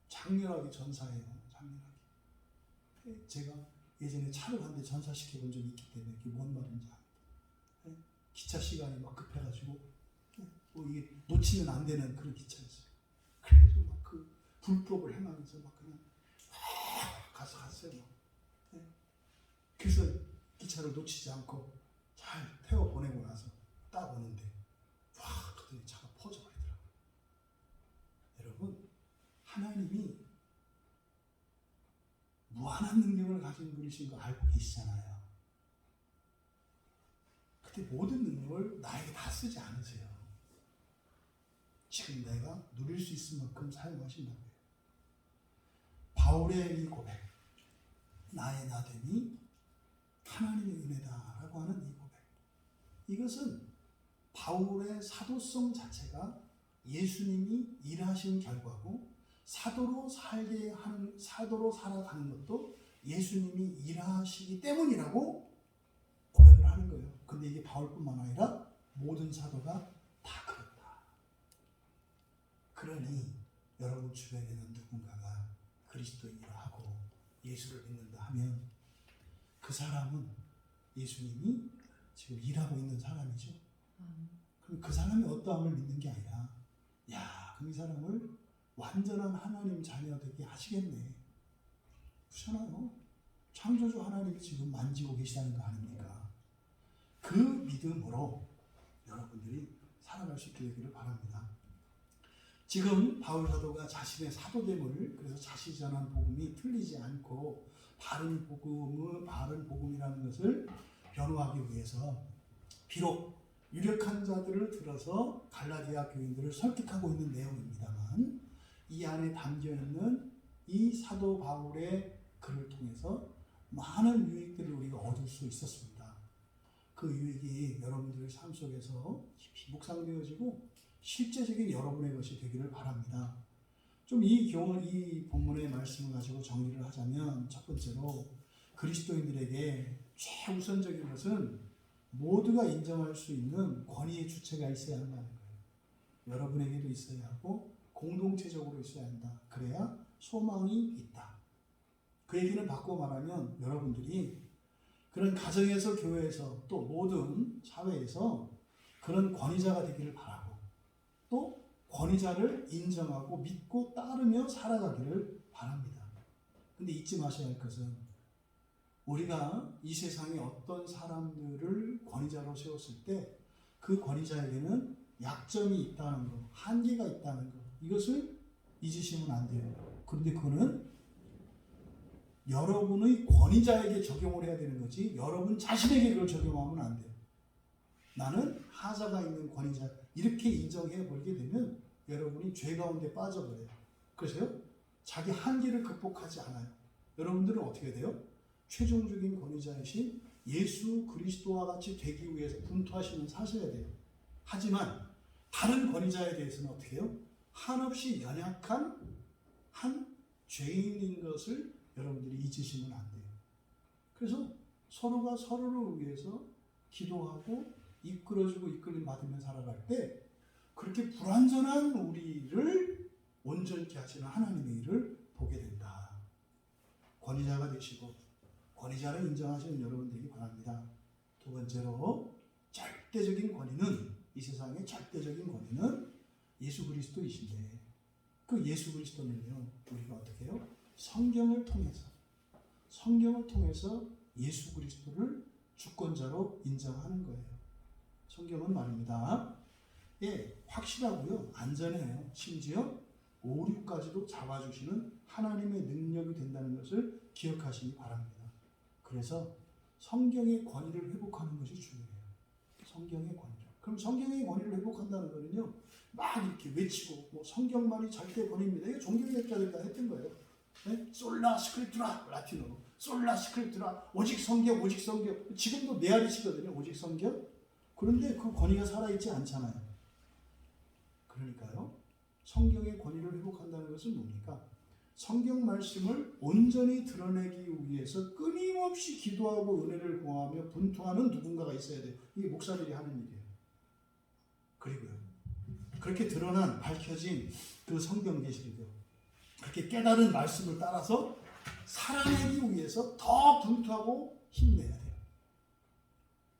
장렬하게 전사해요. 장렬하게. 제가 예전에 차를 한 대 전사시켜 본 적이 있기 때문에 그게 뭔 말인지 압니다. 기차 시간이 막 급해가지고 이게 놓치면 안 되는 그런 기차였어요. 그래서 막 그 불법을 행하면서 막 그냥 갔어요. 그래서 기차를 놓치지 않고 잘 태워 보내고 나서 딱 오는데 그랬더니 차가 퍼져버리더라고요. 여러분, 하나님이 무한한 능력을 가진 분이신 거 알고 계시잖아요. 근데 모든 능력을 나에게 다 쓰지 않으세요. 지금 내가 누릴 수 있을 만큼 사용하신다고요. 바울의 이 고백, 나의 나됨이 하나님의 은혜다라고 하는 이 고백, 이것은 바울의 사도성 자체가 예수님이 일하신 결과고, 사도로 살아가는 것도 예수님이 일하시기 때문이라고 고백을 하는 거예요. 근데 이게 바울뿐만 아니라 모든 사도가 다 그렇다. 그러니 여러분 주변에는 누군가가 그리스도인이라 하고 예수를 믿는다 하면 그 사람은 예수님이 지금 일하고 있는 사람이죠. 그럼 그 사람이 어떠함을 믿는 게 아니라, 그럼 이 사람을 완전한 하나님 자녀 되게 하시겠네. 그렇잖아요. 창조주 하나님이 지금 만지고 계시다는 거 아닙니까? 그 믿음으로 여러분들이 살아갈 수 있게 되기를 바랍니다. 지금 바울 사도가 자신의 사도됨을, 그래서 자신이 전한 복음이 틀리지 않고 바른 복음이라는 것을 변호하기 위해서 비록 유력한 자들을 들어서 갈라디아 교인들을 설득하고 있는 내용입니다만, 이 안에 담겨있는 이 사도 바울의 글을 통해서 많은 유익들을 우리가 얻을 수 있었습니다. 그 유익이 여러분들의 삶 속에서 깊이 묵상되어지고 실제적인 여러분의 것이 되기를 바랍니다. 좀 이 본문의 말씀을 가지고 정리를 하자면, 첫 번째로 그리스도인들에게 최우선적인 것은 모두가 인정할 수 있는 권위의 주체가 있어야 한다는 거예요. 여러분에게도 있어야 하고 공동체적으로 있어야 한다. 그래야 소망이 있다. 그 얘기는 바꿔 말하면 여러분들이 그런 가정에서, 교회에서, 또 모든 사회에서 그런 권위자가 되기를 바라고, 또 권위자를 인정하고 믿고 따르며 살아가기를 바랍니다. 근데 잊지 마셔야 할 것은, 우리가 이 세상에 어떤 사람들을 권위자로 세웠을 때 그 권위자에게는 약점이 있다는 것, 한계가 있다는 것, 이것을 잊으시면 안 돼요. 그런데 그거는 여러분의 권위자에게 적용을 해야 되는 거지, 여러분 자신에게 그걸 적용하면 안 돼요. 나는 하자가 있는 권위자, 이렇게 인정해 버리게 되면 여러분이 죄 가운데 빠져버려요. 그래서요, 자기 한계를 극복하지 않아요. 여러분들은 어떻게 돼요? 최종적인 권위자이신 예수 그리스도와 같이 되기 위해서 분투하시면 사셔야 돼요. 하지만 다른 권위자에 대해서는 어떻게 해요? 한없이 연약한 한 죄인인 것을 여러분들이 잊으시면 안 돼요. 그래서 서로가 서로를 위해서 기도하고 이끌어주고 이끌림 받으며 살아갈 때 그렇게 불완전한 우리를 온전케 하시는 하나님의 일을 보게 된다. 권위자가 되시고 권위자를 인정하시는 여러분 되기 바랍니다. 두 번째로, 절대적인 권위는, 이 세상의 절대적인 권위는 예수 그리스도이신데, 그 예수 그리스도는요, 우리가 어떻게 해요? 성경을 통해서 성경을 통해서 예수 그리스도를 주권자로 인정하는 거예요. 성경은 말입니다. 예, 확실하고요. 안전해요. 심지어 오류까지도 잡아주시는 하나님의 능력이 된다는 것을 기억하시기 바랍니다. 그래서 성경의 권위를 회복하는 것이 중요해요. 성경의 권위를. 그럼 성경의 권위를 회복한다는 거는요, 막 이렇게 외치고, 뭐 성경만이 절대 권위입니다. 이거 종교개혁자들이 다 했던 거예요. 네? 솔라 스크립투라, 라틴어로. 솔라 스크립투라, 오직 성경, 오직 성경. 지금도 메아리시거든요, 오직 성경. 그런데 그 권위가 살아있지 않잖아요. 그러니까요, 성경의 권위를 회복한다는 것은 뭡니까? 성경 말씀을 온전히 드러내기 위해서 끊임없이 기도하고 은혜를 구하며 분투하는 누군가가 있어야 돼요. 이게 목사들이 하는 일이에요. 그리고요, 그렇게 드러난, 밝혀진 그 성경 계시리고 그렇게 깨달은 말씀을 따라서 살아내기 위해서 더 분투하고 힘내야 돼요.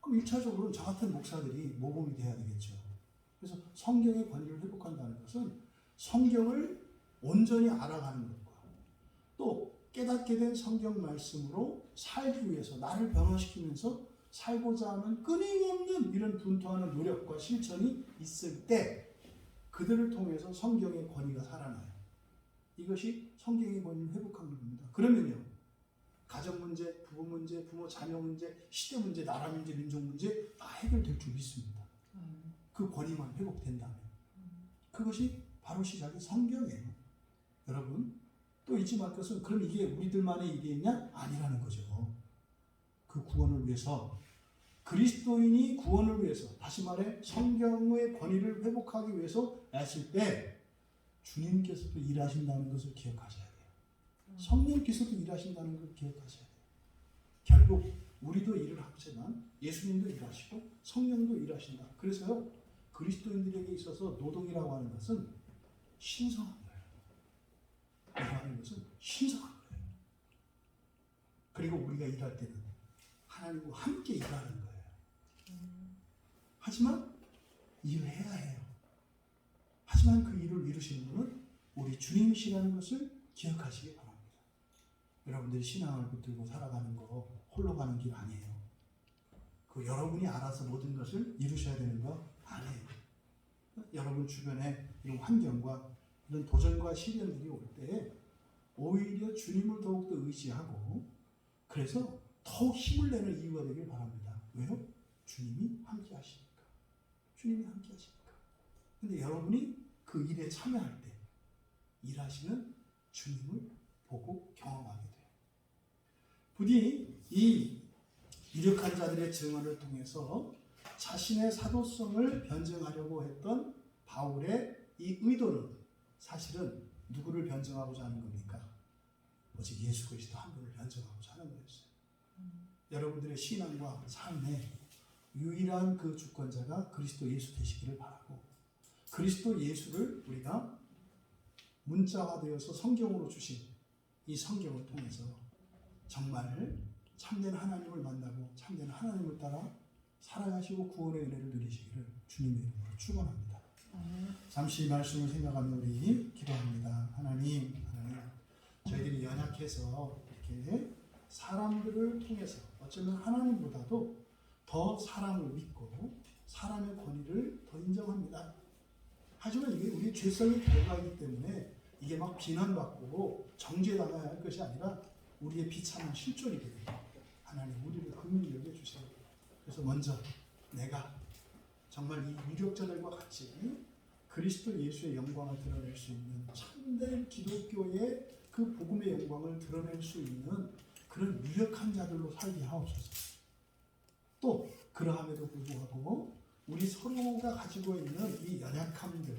그럼 1차적으로는 저 같은 목사들이 모범이 돼야 되겠죠. 그래서 성경의 권위를 회복한다는 것은 성경을 온전히 알아가는 것과 또 깨닫게 된 성경 말씀으로 살기 위해서 나를 변화시키면서 살고자 하는 끊임없는 이런 분투하는 노력과 실천이 있을 때 그들을 통해서 성경의 권위가 살아나요. 이것이 성경의 권위를 회복하는 겁니다. 그러면요, 가정 문제, 부부 문제, 부모 자녀 문제, 시대 문제, 나라 문제, 민족 문제 다 해결될 줄 믿습니다. 그 권위만 회복된다면 그것이 바로 시작이 성경이에요. 여러분, 또 잊지 말 것은 그럼 이게 우리들만의 일이냐? 아니라는 거죠. 그 구원을 위해서 그리스도인이 구원을 위해서, 다시 말해 성경의 권위를 회복하기 위해서 애쓸 때 주님께서도 일하신다는 것을 기억하셔야 돼요. 성령께서도 일하신다는 것을 기억하셔야 돼요. 결국 우리도 일을 하지만 예수님도 일하시고 성령도 일하신다. 그래서요, 그리스도인들에게 있어서 노동이라고 하는 것은 신성한 거예요. 일하는 것은 신성한 거예요. 그리고 우리가 일할 때는 하나님과 함께 일하는 거예요. 하지만 일을 해야 해요. 하지만 그 일을 이루시는 분은 우리 주님이시라는 것을 기억하시기 바랍니다. 여러분들이 신앙을 붙들고 살아가는 거 홀로 가는 길 아니에요. 그 여러분이 알아서 모든 것을 이루셔야 되는 거 아니에요. 여러분 주변에 이런 환경과 이런 도전과 시련들이 올 때 오히려 주님을 더욱더 의지하고 그래서 더욱 힘을 내는 이유가 되길 바랍니다. 왜요? 주님이 함께 하시니까. 주님이 함께 하시니까. 근데 여러분이 그 일에 참여할 때 일하시는 주님을 보고 경험하게 돼요. 부디 이 유력한 자들의 증언을 통해서 자신의 사도성을 변증하려고 했던 바울의 이 의도는 사실은 누구를 변증하고자 하는 겁니까? 오직 예수 그리스도 한 분을 변증하고자 하는 거였어요. 여러분들의 신앙과 삶에 유일한 그 주권자가 그리스도 예수 되시기를 바라고, 그리스도 예수를 우리가 문자화되어서 성경으로 주신 이 성경을 통해서 정말 참된 하나님을 만나고 참된 하나님을 따라 살아가시고 구원의 은혜를 누리시기를 주님의 이름으로 축원합니다. 잠시 말씀을 생각하며 우리 기도합니다. 하나님, 저희들이 연약해서 이렇게 사람들을 통해서 어쩌면 하나님보다도 더 사람을 믿고 사람의 권위를 더 인정합니다. 하지만 이게 우리의 죄성의 결과이기 때문에 이게 막 비난받고 정죄당해야 할 것이 아니라 우리의 비참한 실존이거든요. 하나님, 우리를 긍휼히 여겨주세요. 그래서 먼저 내가 정말 이 유력자들과 같이 그리스도 예수의 영광을 드러낼 수 있는 참된 기독교의 그 복음의 영광을 드러낼 수 있는 그런 유력한 자들로 살게 하옵소서. 또 그러함에도 불구하고 우리 서로가 가지고 있는 이 연약함들,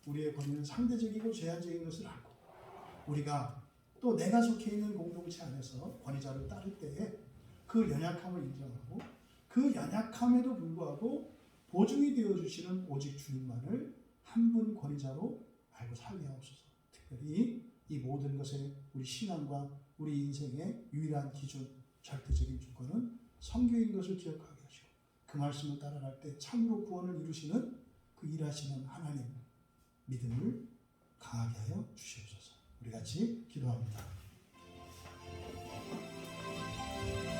우리의 권위는 상대적이고 제한적인 것을 알고 우리가 또 내가 속해 있는 공동체 안에서 권위자를 따를 때에 그 연약함을 인정하고 그 연약함에도 불구하고 보증이 되어주시는 오직 주님만을 한 분 권위자로 알고 살게 하옵소서. 특별히 이 모든 것에 우리 신앙과 우리 인생의 유일한 기준, 절대적인 조건은 성경인 것을 기억하게 하시고 그 말씀을 따라갈 때 참으로 구원을 이루시는 그 일하시는 하나님 믿음을 강하게 하여 주시옵소서. 우리 같이 기도합니다.